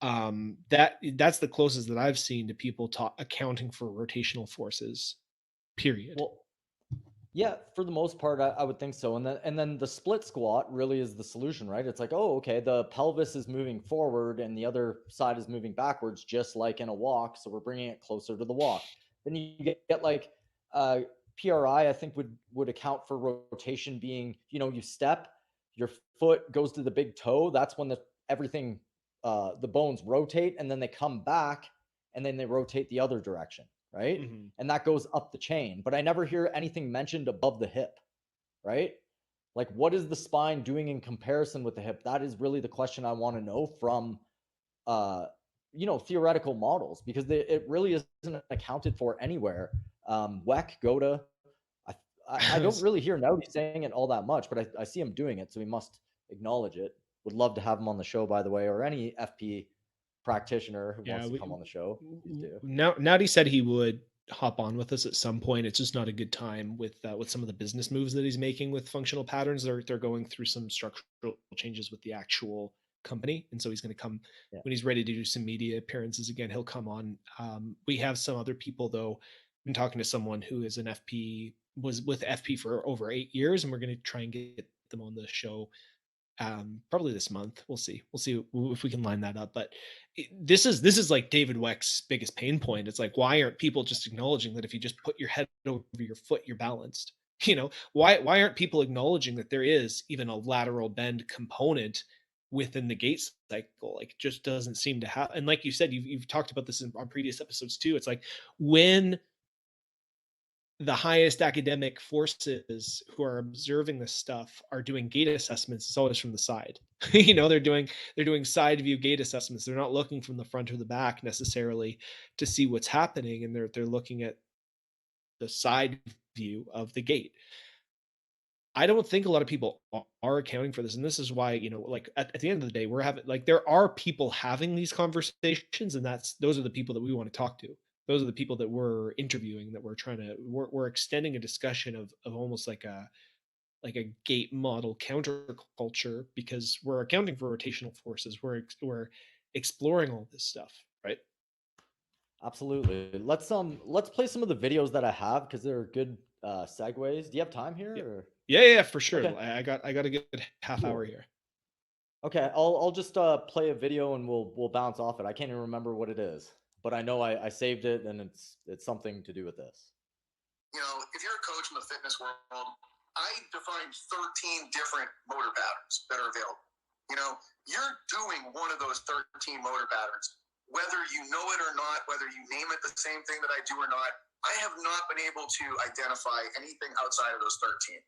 That's the closest that I've seen to people accounting for rotational forces. Period. Well, yeah, for the most part, I would think so. And then the split squat really is the solution, right? It's like, oh, okay, the pelvis is moving forward and the other side is moving backwards, just like in a walk. So we're bringing it closer to the walk. Then you get like, PRI, I think would account for rotation being, you step, your foot goes to the big toe. That's when everything, the bones rotate, and then they come back, and then they rotate the other direction, right? Hmm. And that goes up the chain. But I never hear anything mentioned above the hip, right? Like, what is the spine doing in comparison with the hip? That is really the question I want to know from, uh, theoretical models, because it really isn't accounted for anywhere. Weck, Goda, I don't really hear Naughty saying it all that much, but I see him doing it, so we must acknowledge it. Would love to have him on the show, by the way, or any FP practitioner who Yeah, wants to come on the show. Please do. now he said he would hop on with us at some point. It's just not a good time with some of the business moves that he's making with functional patterns. They're going through some structural changes with the actual company, and so he's going to come Yeah. when he's ready to do some media appearances again. He'll come on. We have some other people though. I've been talking to someone who is an FP, was with FP for over 8 years, and we're going to try and get them on the show probably this month. We'll see if we can line that up. But this is like David Weck's biggest pain point. It's like, why aren't people just acknowledging that if you just put your head over your foot, you're balanced? Why aren't people acknowledging that there is even a lateral bend component within the gait cycle? Like, it just doesn't seem to have. And like you said, you've talked about this on previous episodes too. It's like when the highest academic forces who are observing this stuff are doing gait assessments, it's always from the side. They're doing side view gait assessments. They're not looking from the front or the back necessarily to see what's happening, and they're looking at the side view of the gait. I don't think a lot of people are accounting for this, and this is why, like at the end of the day, we're having, like, there are people having these conversations, and those are the people that we want to talk to. Those are the people that we're interviewing, that we're extending a discussion of almost like a gate model counterculture, because we're accounting for rotational forces. We're exploring all this stuff, right? Absolutely. Let's play some of the videos that I have, because they're good segues. Do you have time here? Yeah, Or? yeah, yeah, for sure. Okay, I got a good half hour cool. here. Okay, I'll just play a video and we'll bounce off it. I can't even remember what it is. but I know I saved it, and it's something to do with this. If you're a coach in the fitness world, I define 13 different motor patterns that are available. You're doing one of those 13 motor patterns, whether you know it or not, whether you name it the same thing that I do or not. I have not been able to identify anything outside of those 13.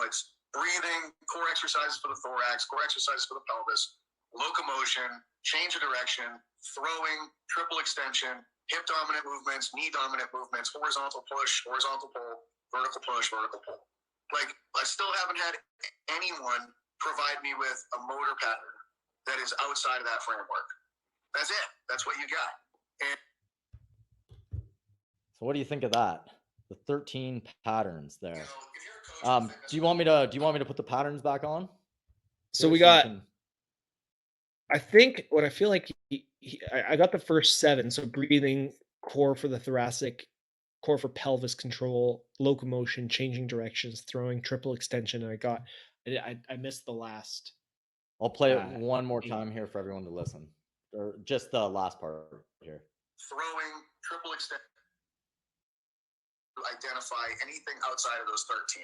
It's breathing, core exercises for the thorax, core exercises for the pelvis, locomotion, change of direction, throwing, triple extension, hip dominant movements, knee dominant movements, horizontal push, horizontal pull, vertical push, vertical pull. Like, I still haven't had anyone provide me with a motor pattern that is outside of that framework. That's it. That's what you got. So what do you think of that? The 13 patterns there. Do you want me to put the patterns back on? So we got, I think what I feel like I got the first 7. So breathing, core for the thoracic, core for pelvis control, locomotion, changing directions, throwing, triple extension. And I missed the last. I'll play it one more time here for everyone to listen, or just the last part here. Throwing, triple extension. Identify anything outside of those 13.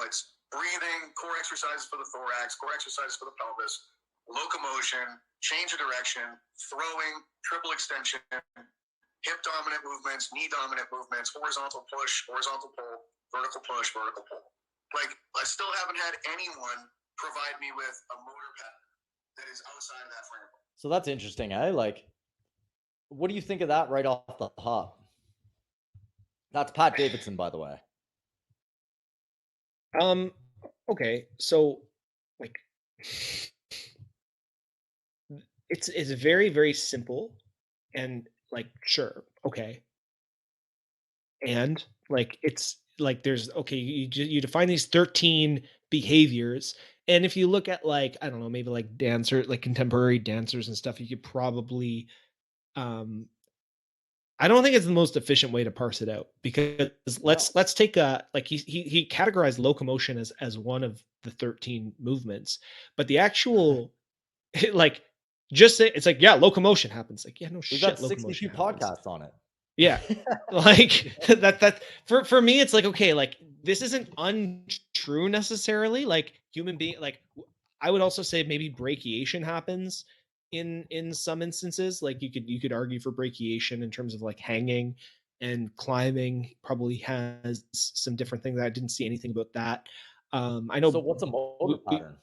It's breathing, core exercises for the thorax, core exercises for the pelvis, locomotion, change of direction, throwing, triple extension, hip dominant movements, knee dominant movements, horizontal push, horizontal pull, vertical push, vertical pull. Like, I still haven't had anyone provide me with a motor pattern that is outside of that framework. So that's interesting, eh? Like, what do you think of that right off the hop? That's Pat Davidson, by the way. Okay, so like, it's very, very simple, and like, sure, okay, and like, it's like, there's, okay, you define these 13 behaviors, and if you look at, like, I don't know, maybe like contemporary dancers and stuff, you could probably, I don't think it's the most efficient way to parse it out, because let's take like, he categorized locomotion as one of the 13 movements, but the actual like, just say it's like, yeah, locomotion happens. Like, yeah, no shit. We've got 62 podcasts on it. Yeah. Like, that for me, it's like, okay, like, this isn't untrue necessarily. Like, human being, like, I would also say maybe brachiation happens in some instances. Like, you could argue for brachiation in terms of like hanging, and climbing probably has some different things. I didn't see anything about that. I know. So what's a motor pattern?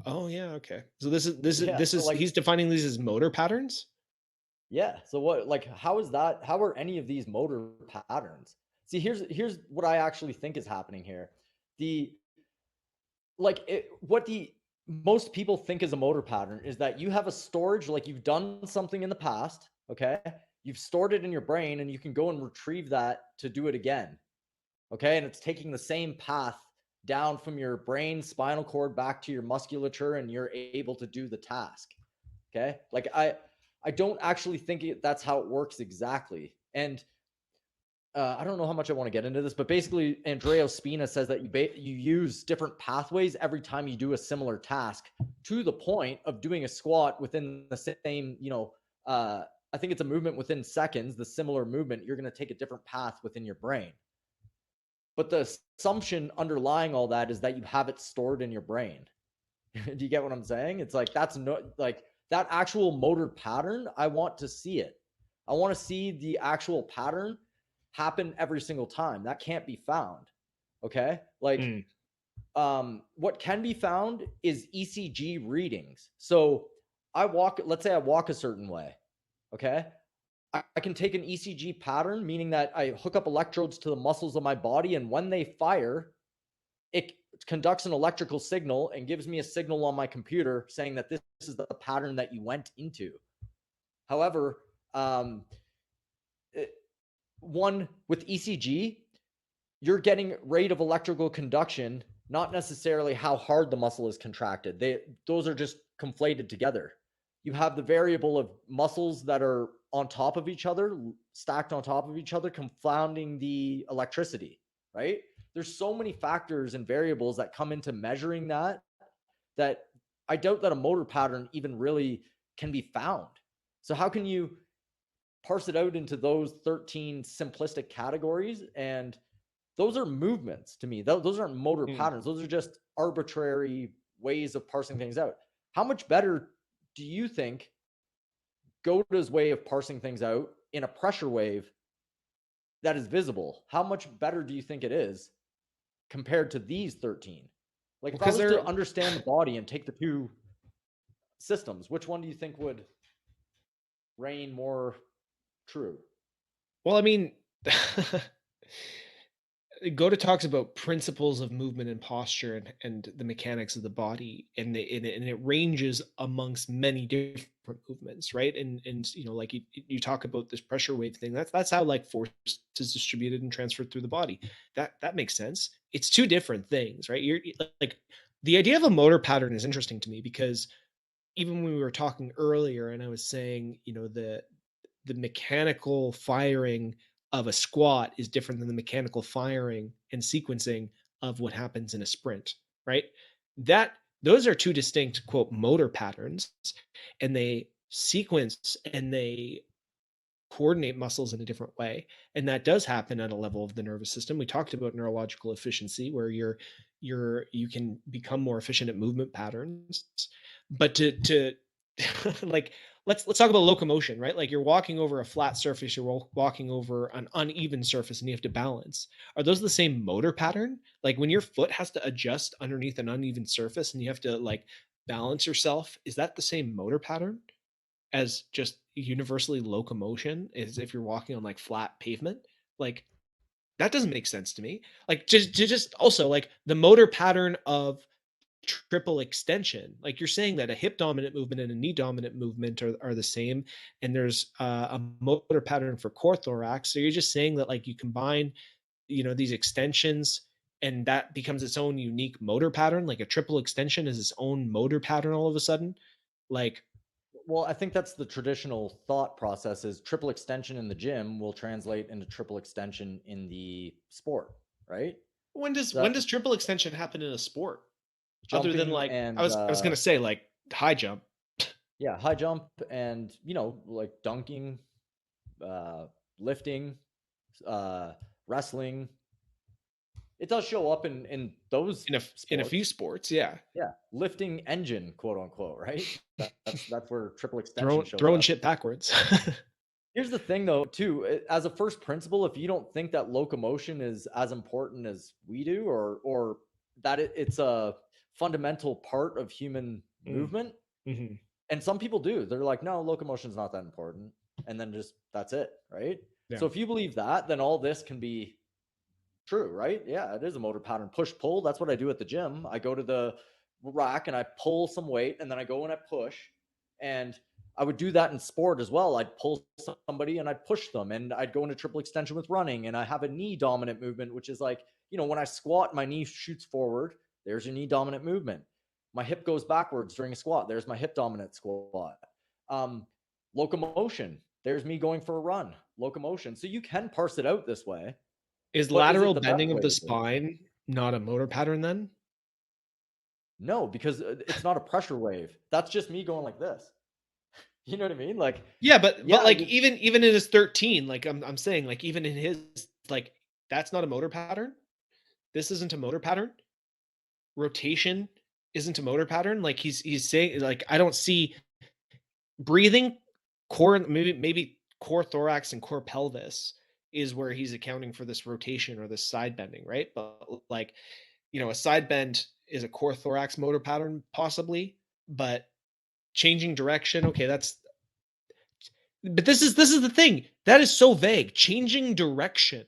Oh yeah, okay. So this is like, he's defining these as motor patterns. Yeah. So what, like, how is that? How are any of these motor patterns? See, here's what I actually think is happening here. What most people think is a motor pattern is that you have a storage, like, you've done something in the past, okay? You've stored it in your brain, and you can go and retrieve that to do it again, okay? And it's taking the same path down from your brain, spinal cord, back to your musculature, and you're able to do the task, okay? Like, I don't actually think that's how it works exactly. And I don't know how much I want to get into this, but basically Andrea Spina says that you use different pathways every time you do a similar task, to the point of doing a squat within the same, I think it's a movement within seconds, the similar movement, you're going to take a different path within your brain. But the assumption underlying all that is that you have it stored in your brain. Do you get what I'm saying? It's like, that's like that actual motor pattern. I want to see it. I want to see the actual pattern happen every single time. That can't be found. Okay. Like, what can be found is ECG readings. So let's say I walk a certain way. Okay. I can take an ECG pattern, meaning that I hook up electrodes to the muscles of my body, and when they fire, it conducts an electrical signal and gives me a signal on my computer saying that this is the pattern that you went into. However, one with ECG, you're getting rate of electrical conduction, not necessarily how hard the muscle is contracted. Those are just conflated together. You have the variable of muscles that are on top of each other, stacked on top of each other, confounding the electricity, right? There's so many factors and variables that come into measuring that I doubt that a motor pattern even really can be found. So how can you parse it out into those 13 simplistic categories, and those are movements to me. Those aren't motor patterns. Those are just arbitrary ways of parsing things out. How much better do you think Goda's way of parsing things out in a pressure wave that is visible, how much better do you think it is compared to these 13? Like, if I was to understand the body and take the two systems, which one do you think would reign more true? Well, I mean, Goda talks about principles of movement and posture and the mechanics of the body, and it ranges amongst many different movements, right? And you know, like you talk about this pressure wave thing. That's how like force is distributed and transferred through the body. That makes sense. It's two different things, right? You're like, the idea of a motor pattern is interesting to me, because even when we were talking earlier, and I was saying, you know, the mechanical firing of a squat is different than the mechanical firing and sequencing of what happens in a sprint, right? Those are two distinct, quote, motor patterns, and they sequence and they coordinate muscles in a different way. And that does happen at a level of the nervous system. We talked about neurological efficiency, where you can become more efficient at movement patterns. But to like, let's talk about locomotion, right? Like, you're walking over a flat surface, you're walking over an uneven surface, and you have to balance. Are those the same motor pattern? Like, when your foot has to adjust underneath an uneven surface and you have to like balance yourself, is that the same motor pattern as just universally locomotion, as if you're walking on like flat pavement? Like, that doesn't make sense to me. Like, just also like the motor pattern of triple extension, like you're saying that a hip dominant movement and a knee dominant movement are the same, and there's a motor pattern for core thorax. So you're just saying that like you combine, you know, these extensions, and that becomes its own unique motor pattern. Like a triple extension is its own motor pattern all of a sudden. Like, well, I think that's the traditional thought process, is triple extension in the gym will translate into triple extension in the sport, right? When does triple extension happen in a sport? Other than like, and, I was gonna say like high jump. Yeah, high jump, and you know, like dunking, lifting, wrestling. It does show up in those in a few sports, yeah. Yeah, lifting engine, quote unquote, right? That's where triple extension shows throwing up. shit backwards. Here's the thing, though, too. As a first principle, if you don't think that locomotion is as important as we do, or that it's a fundamental part of human movement, and some people do, they're like, no, locomotion's not that important, and then just that's it, right? Yeah. So if you believe that, then all this can be true, right? Yeah, it is a motor pattern. Push pull. That's what I do at the gym. I go to the rack and I pull some weight, and then I go and I push, and I would do that in sport as well. I'd pull somebody and I'd push them, and I'd go into triple extension with running, and I have a knee dominant movement, which is like, you know, when I squat, my knee shoots forward. There's your knee dominant movement. My hip goes backwards during a squat. There's my hip dominant squat. Locomotion. There's me going for a run. Locomotion. So you can parse it out this way. Is lateral bending of the spine not a motor pattern then? No, because it's not a pressure wave. That's just me going like this. You know what I mean? Like, yeah, but like even in his 13, like I'm saying, like even in his, like, that's not a motor pattern. This isn't a motor pattern. Rotation isn't a motor pattern. Like he's saying, like, I don't see breathing, core, maybe core thorax and core pelvis is where he's accounting for this rotation or this side bending, right? But like, you know, a side bend is a core thorax motor pattern possibly, but changing direction, okay, but this is the thing that is so vague. Changing direction.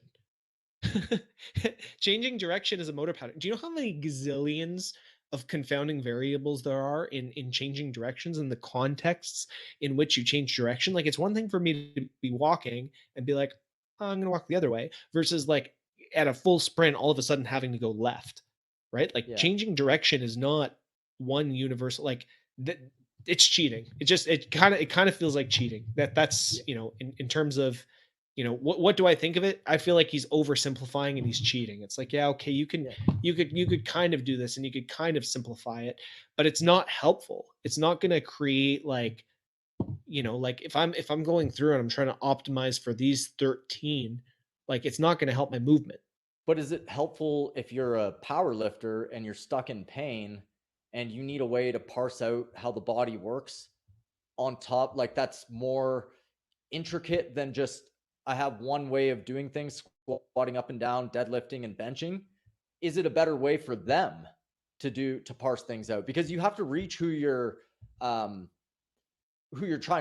Changing direction is a motor pattern. Do you know how many gazillions of confounding variables there are in changing directions and the contexts in which you change direction? Like, it's one thing for me to be walking and be like, oh, I'm gonna walk the other way, versus like at a full sprint all of a sudden having to go left, right? Like, changing direction is not one universal, like it's cheating. It kind of feels like cheating. That's you know, in terms of, you know, what do I think of it? I feel like he's oversimplifying and he's cheating. It's like, yeah, okay, you could kind of do this and you could kind of simplify it, but it's not helpful. It's not going to create like Like if I'm going through and I'm trying to optimize for these 13, like it's not going to help my movement. But is it helpful if you're a power lifter and you're stuck in pain and you need a way to parse out how the body works on top? Like that's more intricate than just I have one way of doing things, squatting up and down, deadlifting and benching. Is it a better way for them to parse things out? Because you have to reach who you're trying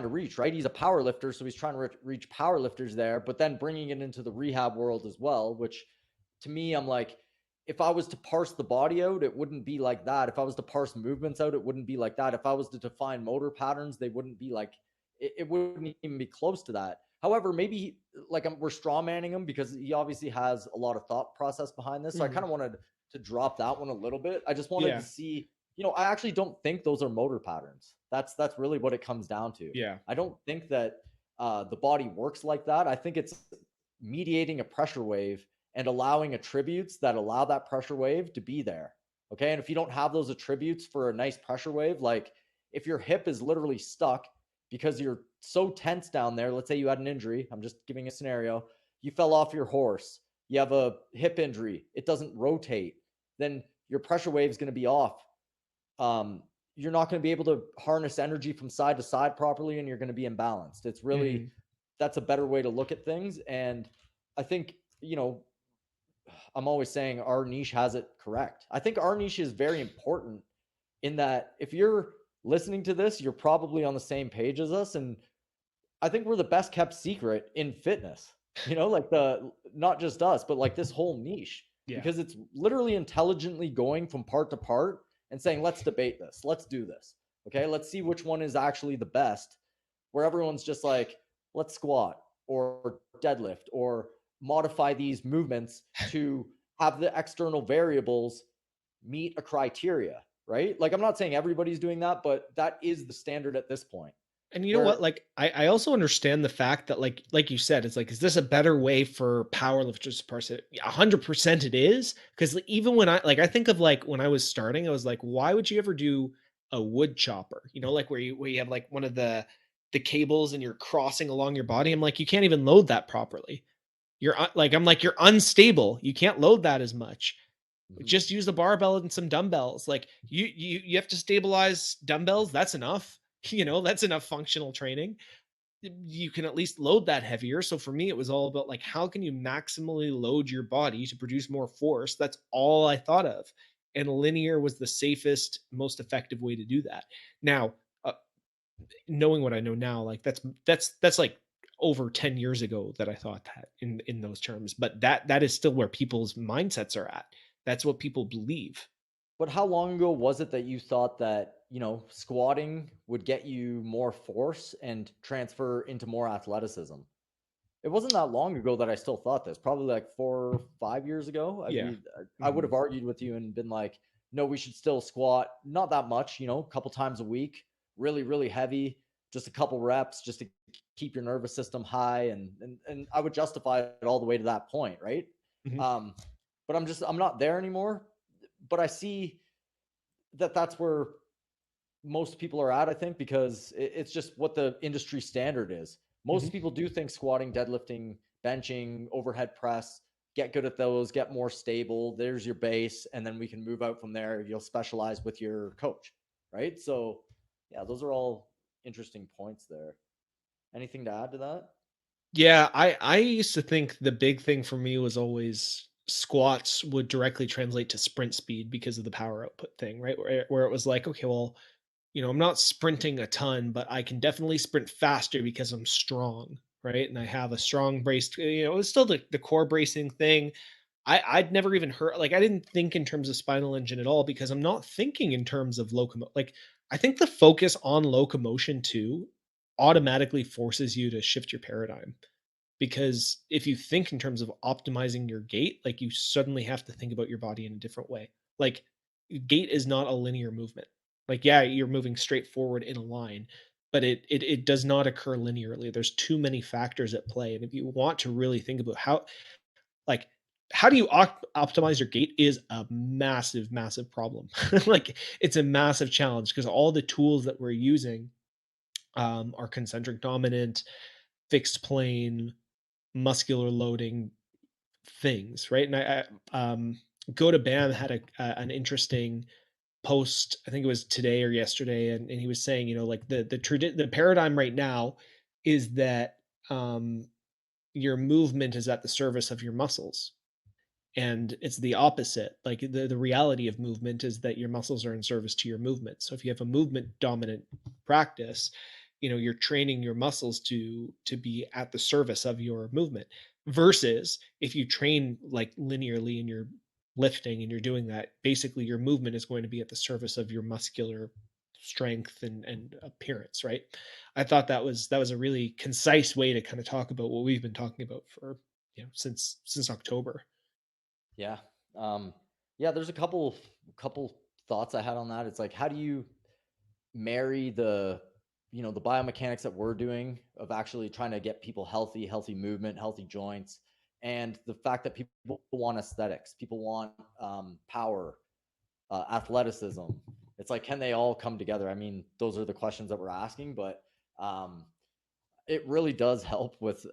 to reach, right? He's a power lifter, so he's trying to reach power lifters there, but then bringing it into the rehab world as well, which to me, I'm like, if I was to parse the body out, it wouldn't be like that. If I was to parse movements out, it wouldn't be like that. If I was to define motor patterns, they wouldn't be like, it wouldn't even be close to that. However, maybe like we're straw manning him because he obviously has a lot of thought process behind this. So I kind of wanted to drop that one a little bit. I just wanted to see, I actually don't think those are motor patterns. That's really what it comes down to. Yeah. I don't think that the body works like that. I think it's mediating a pressure wave and allowing attributes that allow that pressure wave to be there. Okay. And if you don't have those attributes for a nice pressure wave, like if your hip is literally stuck because you're so tense down there, let's say you had an injury, I'm just giving a scenario, you fell off your horse, you have a hip injury, it doesn't rotate, then your pressure wave is going to be off. You're not going to be able to harness energy from side to side properly, and you're going to be imbalanced. It's really, that's a better way to look at things. And I think, I'm always saying our niche has it correct. I think our niche is very important in that if you're listening to this, you're probably on the same page as us. And I think we're the best kept secret in fitness, like not just us, but like this whole niche, because it's literally intelligently going from part to part and saying, let's debate this. Let's do this. Okay. Let's see which one is actually the best, where everyone's just like, let's squat or deadlift or modify these movements to have the external variables meet a criteria, right? Like I'm not saying everybody's doing that, but that is the standard at this point. And you know what? Like I also understand the fact that like you said, it's like, is this a better way for powerlifters to parse it? 100% it is. Because even when I think of like when I was starting, I was like, why would you ever do a wood chopper? Like where you have like one of the cables and you're crossing along your body. I'm like, you can't even load that properly. You're unstable. You can't load that as much. Just use the barbell and some dumbbells. Like you have to stabilize dumbbells. That's enough. That's enough functional training. You can at least load that heavier. So for me, it was all about like, how can you maximally load your body to produce more force? That's all I thought of. And linear was the safest, most effective way to do that. Now, knowing what I know now, like that's like over 10 years ago that I thought that in those terms, but that is still where people's mindsets are at. That's what people believe. But how long ago was it that you thought that, squatting would get you more force and transfer into more athleticism? It wasn't that long ago that I still thought this, probably like 4 or 5 years ago. I would have argued with you and been like, no, we should still squat, not that much, a couple times a week, really, really heavy, just a couple reps, just to keep your nervous system high. And I would justify it all the way to that point. Right. But I'm not there anymore, but I see that that's where most people are at, I think, because it's just what the industry standard is. Most people do think squatting, deadlifting, benching, overhead press, get good at those, get more stable. There's your base. And then we can move out from there. You'll specialize with your coach. Right. So yeah, those are all interesting points there. Anything to add to that? Yeah. I used to think the big thing for me was always squats would directly translate to sprint speed because of the power output thing, right? Where it was like, okay, well, I'm not sprinting a ton, but I can definitely sprint faster because I'm strong, right? And I have a strong brace. It's still the core bracing thing. I'd never even heard, like, I didn't think in terms of spinal engine at all because I'm not thinking in terms of locomotion. Like, I think the focus on locomotion too automatically forces you to shift your paradigm. Because if you think in terms of optimizing your gait, like you suddenly have to think about your body in a different way. Like gait is not a linear movement. Like, yeah, you're moving straight forward in a line, but it does not occur linearly. There's too many factors at play. And if you want to really think about how do you optimize your gait is a massive, massive problem. Like it's a massive challenge because all the tools that we're using are concentric dominant, fixed plane, muscular loading things, right? And Go to Bam had an interesting post, I think it was today or yesterday, and he was saying, like the paradigm right now is that your movement is at the service of your muscles, and it's the opposite. Like the reality of movement is that your muscles are in service to your movement. So if you have a movement dominant practice, you're training your muscles to be at the service of your movement, versus if you train like linearly and you're lifting and you're doing that, basically your movement is going to be at the service of your muscular strength and appearance, right? I thought that was a really concise way to kind of talk about what we've been talking about for since October. Yeah. Yeah, there's a couple thoughts I had on that. It's like, how do you marry the biomechanics that we're doing of actually trying to get people healthy movement, healthy joints, and the fact that people want aesthetics, people want power, athleticism. It's like, can they all come together? I mean, those are the questions that we're asking, but it really does help with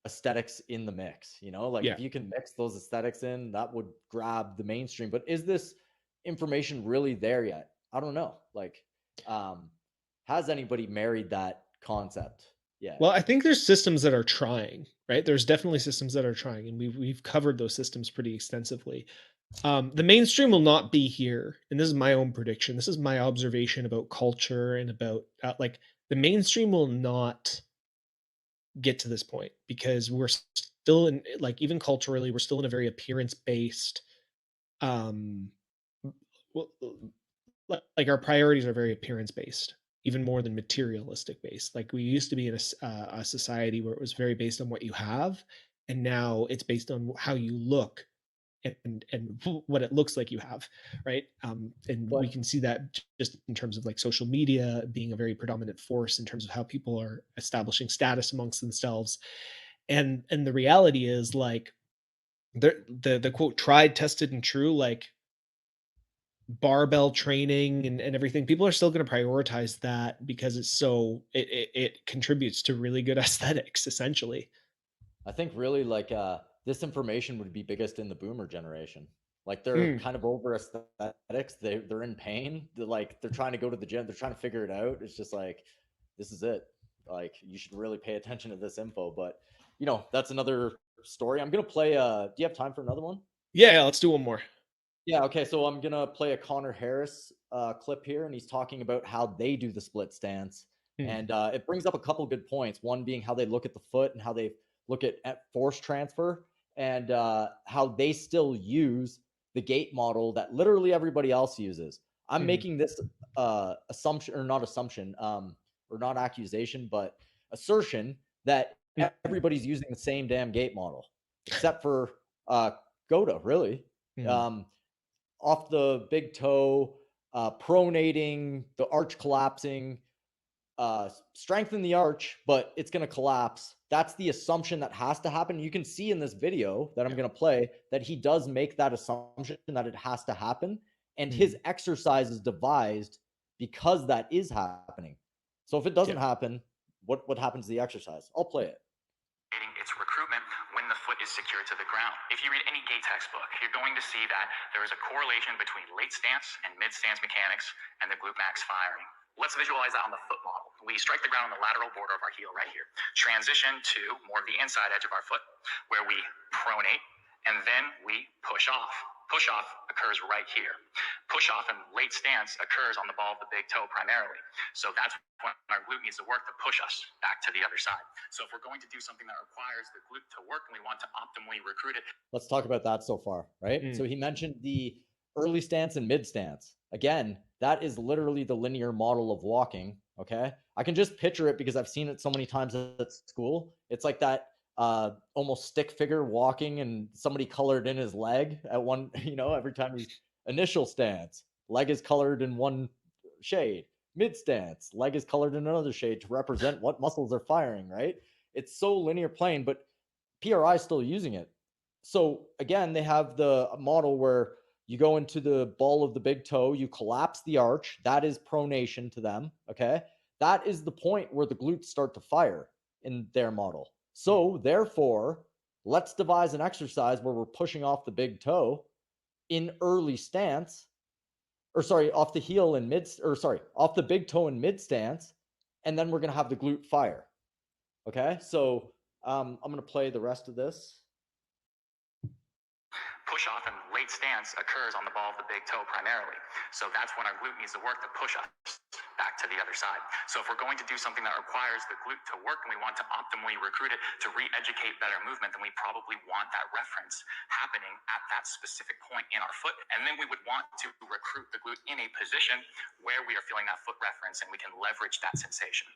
aesthetics in the mix, like if you can mix those aesthetics in, that would grab the mainstream. But is this information really there yet? I don't know. Like, has anybody married that concept yet? Well, I think there's systems that are trying, right? There's definitely systems that are trying, and we've covered those systems pretty extensively. The mainstream will not be here, and this is my own prediction. This is my observation about culture and about like the mainstream will not get to this point, because we're still in, like, even culturally, we're still in a very appearance based, um well, like our priorities are very appearance based, even more than materialistic based. Like we used to be in a society where it was very based on what you have, and now it's based on how you look and what it looks like you have, right? And we can see that just in terms of like social media being a very predominant force in terms of how people are establishing status amongst themselves. And the reality is, like, the quote tried, tested, and true, like barbell training and everything, people are still going to prioritize that because it contributes to really good aesthetics, essentially. I think really, like, this information would be biggest in the boomer generation. Like, they're kind of over aesthetics. They're in pain. They're trying to go to the gym. They're trying to figure it out. It's just like, this is it. Like, you should really pay attention to this info. But that's another story. I'm gonna play. Do you have time for another one? Yeah, let's do one more. Yeah. Okay. So I'm gonna play a Connor Harris clip here, and he's talking about how they do the split stance, and it brings up a couple good points. One being how they look at the foot and how they look at force transfer, and how they still use the gait model that literally everybody else uses. I'm making this assumption, or not assumption, or not accusation, but assertion that everybody's using the same damn gait model, except for Goda, really. Off the big toe, pronating, the arch collapsing, strengthen the arch, but it's going to collapse. That's the assumption that has to happen. You can see in this video that I'm going to play that he does make that assumption that it has to happen. And his exercise is devised because that is happening. So if it doesn't happen, what happens to the exercise? I'll play it. It's recruitment when the foot is secured to the ground. If you read any gait textbook, you're going to see that there is a correlation between late stance and mid stance mechanics and the glute max firing. Let's visualize that on the foot model. We strike the ground on the lateral border of our heel right here. Transition to more of the inside edge of our foot, where we pronate, and then we push off. Push off occurs right here. Push off and late stance occurs on the ball of the big toe primarily. So that's when our glute needs to work to push us back to the other side. So if we're going to do something that requires the glute to work and we want to optimally recruit it. Let's talk about that so far, right? So he mentioned the early stance and mid stance. Again, that is literally the linear model of walking, okay? I can just picture it because I've seen it so many times at school. It's like that almost stick figure walking, and somebody colored in his leg at one, every time he initial stance, leg is colored in one shade. Mid stance, leg is colored in another shade to represent what muscles are firing, right? It's so linear plane, but PRI is still using it. So again, they have the model where you go into the ball of the big toe, you collapse the arch. That is pronation to them, okay? that is the point where the glutes start to fire in their model. So therefore, let's devise an exercise where we're pushing off the big toe in early stance, or sorry, off the heel in mid, or sorry, off the big toe in mid stance, and then we're going to have the glute fire. Okay, so I'm going to play the rest of this. Push off in late stance occurs on the ball of the big toe primarily. So that's when our glute needs to work to push us back to the other side. So if we're going to do something that requires the glute to work and we want to optimally recruit it to re-educate better movement, then we probably want that reference happening at that specific point in our foot. And then we would want to recruit the glute in a position where we are feeling that foot reference and we can leverage that sensation.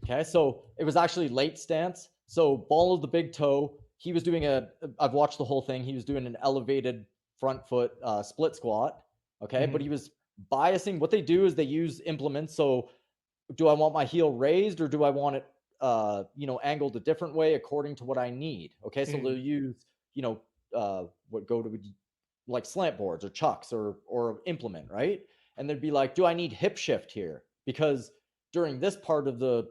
Okay, so it was actually late stance. So ball of the big toe. He was doing I've watched the whole thing. He was doing an elevated front foot split squat. Okay. But he was biasing. What they do is they use implements. So do I want my heel raised or do I want it, angled a different way according to what I need? Okay. So they'll use, what go to like slant boards or chucks or implement, right? And they'd be like, do I need hip shift here? Because during this part of the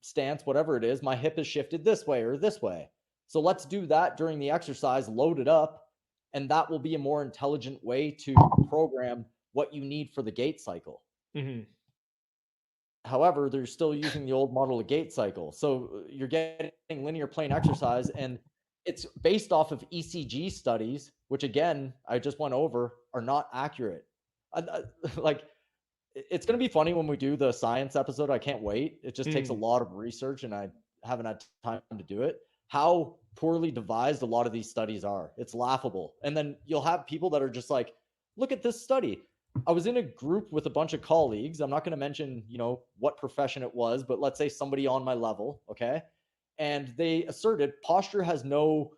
stance, whatever it is, my hip is shifted this way or this way. So let's do that during the exercise, load it up, and that will be a more intelligent way to program what you need for the gait cycle. However, they're still using the old model of gait cycle. So you're getting linear plane exercise, and it's based off of ECG studies, which again, I just went over, are not accurate. Like, it's going to be funny when we do the science episode. I can't wait. It just takes a lot of research, and I haven't had time to do it. How poorly devised a lot of these studies are. It's laughable. And then you'll have people that are just like, look at this study. I was in a group with a bunch of colleagues. I'm not going to mention, what profession it was, but let's say somebody on my level. Okay. And they asserted posture has no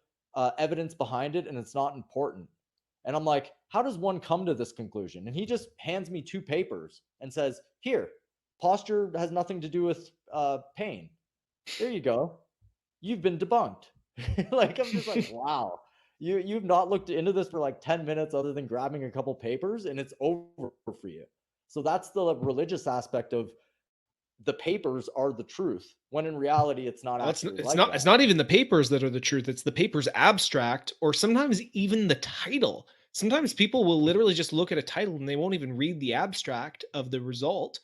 evidence behind it and it's not important. And I'm like, how does one come to this conclusion? And he just hands me 2 papers and says, here, posture has nothing to do with pain. There you go. You've been debunked. Like, I'm just like, wow, you've not looked into this for like 10 minutes other than grabbing a couple papers and it's over for you. So that's the religious aspect of the papers are the truth, when in reality, it's not actually it's not even the papers that are the truth. It's the paper's abstract, or sometimes even the title. Sometimes people will literally just look at a title and they won't even read the abstract of the result.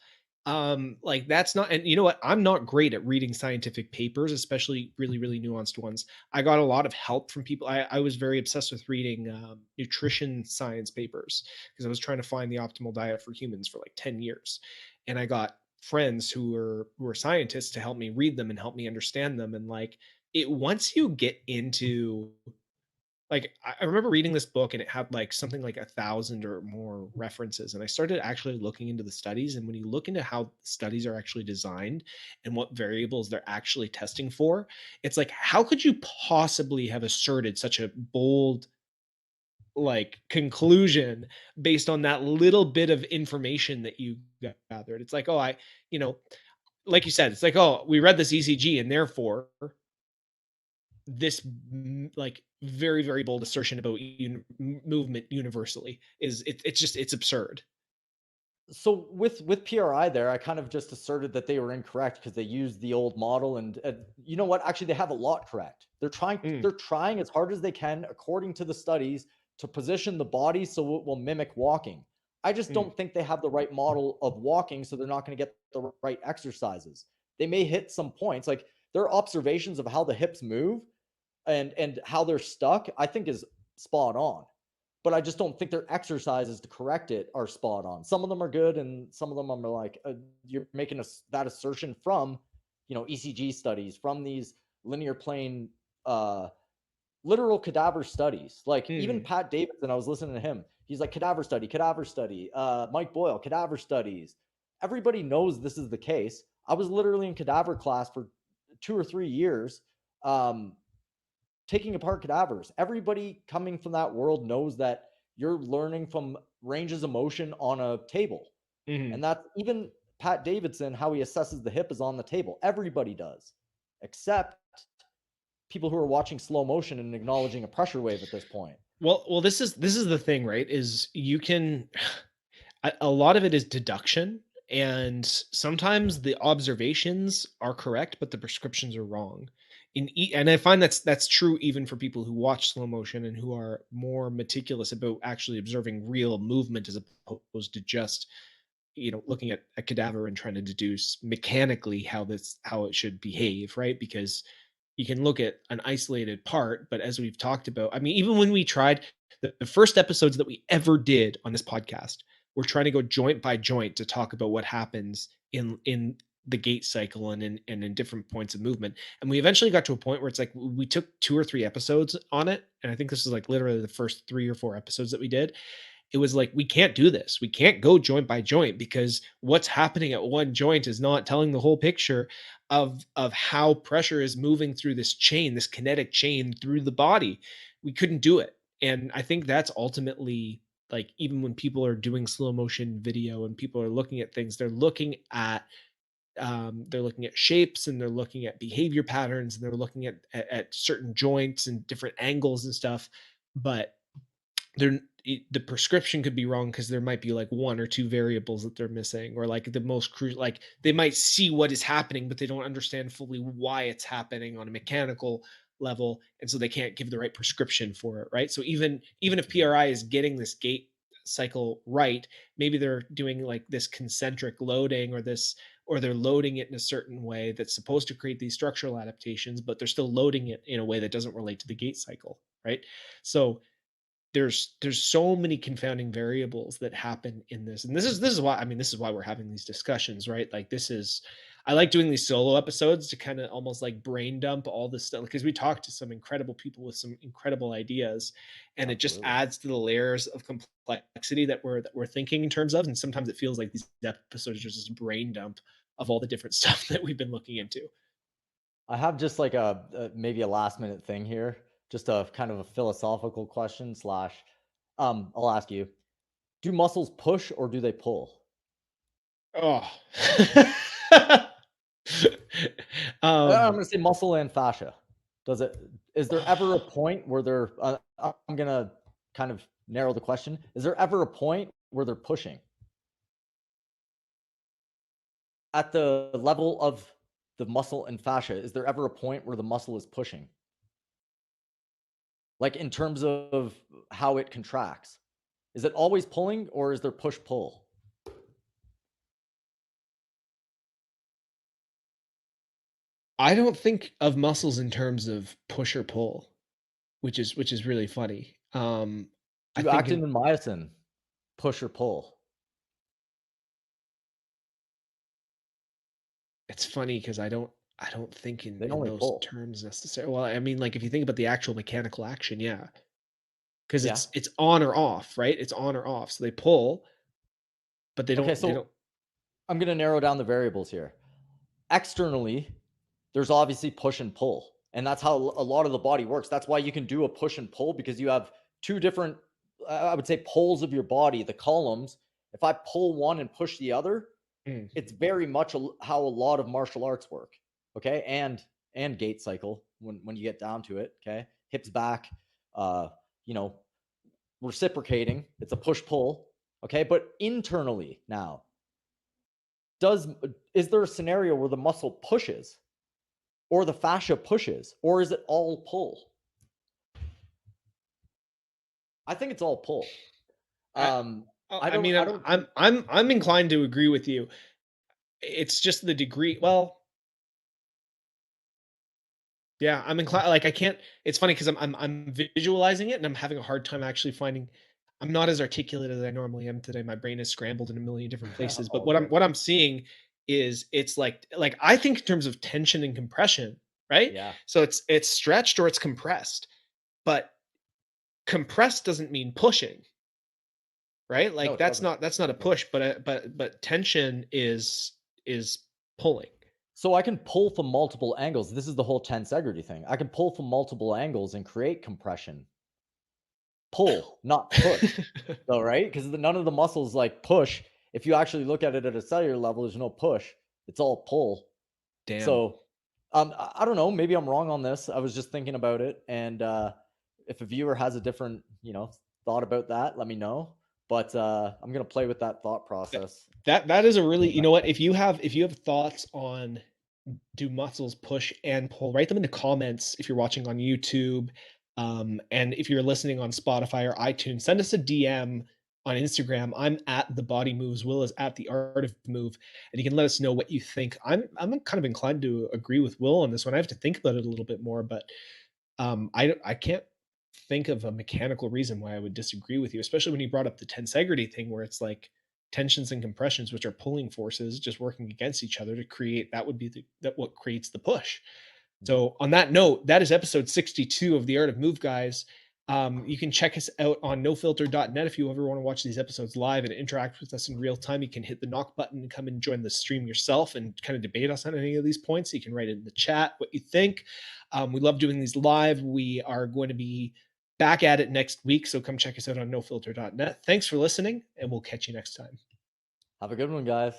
Like that's not, and you know what? I'm not great at reading scientific papers, especially really, really nuanced ones. I got a lot of help from people. I was very obsessed with reading nutrition science papers because I was trying to find the optimal diet for humans for like 10 years. And I got friends who were scientists to help me read them and help me understand them. And like once you get into, like, I remember reading this book and it had like something like 1,000 or more references. And I started actually looking into the studies. And when you look into how studies are actually designed and what variables they're actually testing for, it's like, how could you possibly have asserted such a bold like conclusion based on that little bit of information that you gathered? It's like, oh, like you said, it's like, oh, we read this ECG and therefore this like very, very bold assertion about movement universally it's absurd. So with PRI there, I kind of just asserted that they were incorrect because they used the old model, and you know what? Actually, they have a lot correct. They're trying as hard as they can, according to the studies, to position the body so it will mimic walking. I just don't think they have the right model of walking, so they're not going to get the right exercises. They may hit some points, like their observations of how the hips move and how they're stuck, I think is spot on. But I just don't think their exercises to correct it are spot on. Some of them are good, and some of them I'm like, you're making that assertion from, ECG studies, from these linear plane, literal cadaver studies. Like even Pat Davidson, I was listening to him. He's like, cadaver study. Mike Boyle, cadaver studies. Everybody knows this is the case. I was literally in cadaver class for 2 or 3 years, taking apart cadavers. Everybody coming from that world knows that you're learning from ranges of motion on a table. And that's even Pat Davidson, how he assesses the hip is on the table. Everybody does, except people who are watching slow motion and acknowledging a pressure wave at this point. Well, this is the thing, right? Is you can, a lot of it is deduction. And sometimes the observations are correct, but the prescriptions are wrong. And I find that's true even for people who watch slow motion and who are more meticulous about actually observing real movement as opposed to just, looking at a cadaver and trying to deduce mechanically how it should behave, right? Because you can look at an isolated part, but as we've talked about, I mean, even when we tried the first episodes that we ever did on this podcast, we're trying to go joint by joint to talk about what happens in the gait cycle and in different points of movement. And we eventually got to a point where it's like we took 2 or 3 episodes on it, and I think this is like literally the first 3 or 4 episodes that we did. It was like, we can't do this. We can't go joint by joint, because what's happening at one joint is not telling the whole picture of how pressure is moving through this chain, this kinetic chain through the body. We couldn't do it. And I think that's ultimately, like, even when people are doing slow motion video and people are looking at things, they're looking at shapes, and they're looking at behavior patterns, and they're looking at certain joints and different angles and stuff. But the prescription could be wrong, because there might be like 1 or 2 variables that they're missing, or like the most crucial, like they might see what is happening, but they don't understand fully why it's happening on a mechanical level, and so they can't give the right prescription for it, right? So even if PRI is getting this gait cycle right, maybe they're doing like this concentric loading, or they're loading it in a certain way that's supposed to create these structural adaptations, but they're still loading it in a way that doesn't relate to the gait cycle, right? So there's so many confounding variables that happen in this. And this is why, I mean, this is why we're having these discussions, right? Like, I like doing these solo episodes to kind of almost like brain dump all this stuff, because we talked to some incredible people with some incredible ideas, and Absolutely. it just adds to the layers of complexity that we're thinking in terms of. And sometimes it feels like these episodes are just a brain dump of all the different stuff that we've been looking into. I have just like maybe a last minute thing here, just a kind of a philosophical question / I'll ask you, do muscles push or do they pull? Oh. I'm going to say muscle and fascia. Is there ever a point where I'm going to kind of narrow the question. Is there ever a point where they're pushing? At the level of the muscle and fascia, is there ever a point where the muscle is pushing? Like in terms of how it contracts. Is it always pulling, or is there push-pull? I don't think of muscles in terms of push or pull, which is really funny. Do actin and myosin push or pull? It's funny because I don't think in those pull. terms necessarily. Well, I mean, like if you think about the actual mechanical action, yeah, because Yeah. it's on or off, right? It's on or off. So they pull, but they don't. Okay, so they don't. I'm going to narrow down the variables here. Externally, there's obviously push and pull, and that's how a lot of the body works. That's why you can do a push and pull, because you have two different, I would say, poles of your body, the columns. If I pull one and push the other, it's very much how a lot of martial arts work. Okay, and gait cycle when you get down to it. Okay, hips back, reciprocating. It's a push pull. Okay, but internally now, is there a scenario where the muscle pushes, or the fascia pushes, or is it all pull? I think it's all pull. I'm inclined to agree with you. It's just the degree. Well, yeah, I'm inclined. Like I can't. It's funny because I'm visualizing it, and I'm having a hard time actually finding. I'm not as articulate as I normally am today. My brain is scrambled in a million different places. But what I'm seeing is it's like I think in terms of tension and compression, right? Yeah. So it's stretched or it's compressed, but compressed doesn't mean pushing, right? Like No, that's not a push, but tension is pulling. So I can pull from multiple angles. This is the whole tensegrity thing. I can pull from multiple angles and create compression. Pull, not push. Though, right? Because none of the muscles like push. If you actually look at it at a cellular level, there's no push. It's all pull. Damn. So I don't know. Maybe I'm wrong on this. I was just thinking about it. And if a viewer has a different, thought about that, let me know. But I'm gonna play with that thought process. That is a really, you know what, if you have thoughts on do muscles push and pull, write them in the comments if you're watching on YouTube. And if you're listening on Spotify or iTunes, send us a DM on Instagram. I'm at The Body Moves. Will is at The Art of Move. And you can let us know what you think. I'm kind of inclined to agree with Will on this one. I have to think about it a little bit more, but I can't think of a mechanical reason why I would disagree with you, especially when you brought up the tensegrity thing, where it's like tensions and compressions, which are pulling forces just working against each other to create, that would be that what creates the push. So on that note, that is episode 62 of The Art of Move, guys. You can check us out on nofilter.net if you ever want to watch these episodes live and interact with us in real time. You can hit the knock button and come and join the stream yourself and kind of debate us on any of these points. You can write in the chat what you think. We love doing these live. We are going to be back at it next week, so come check us out on nofilter.net. Thanks for listening, and we'll catch you next time. Have a good one, guys.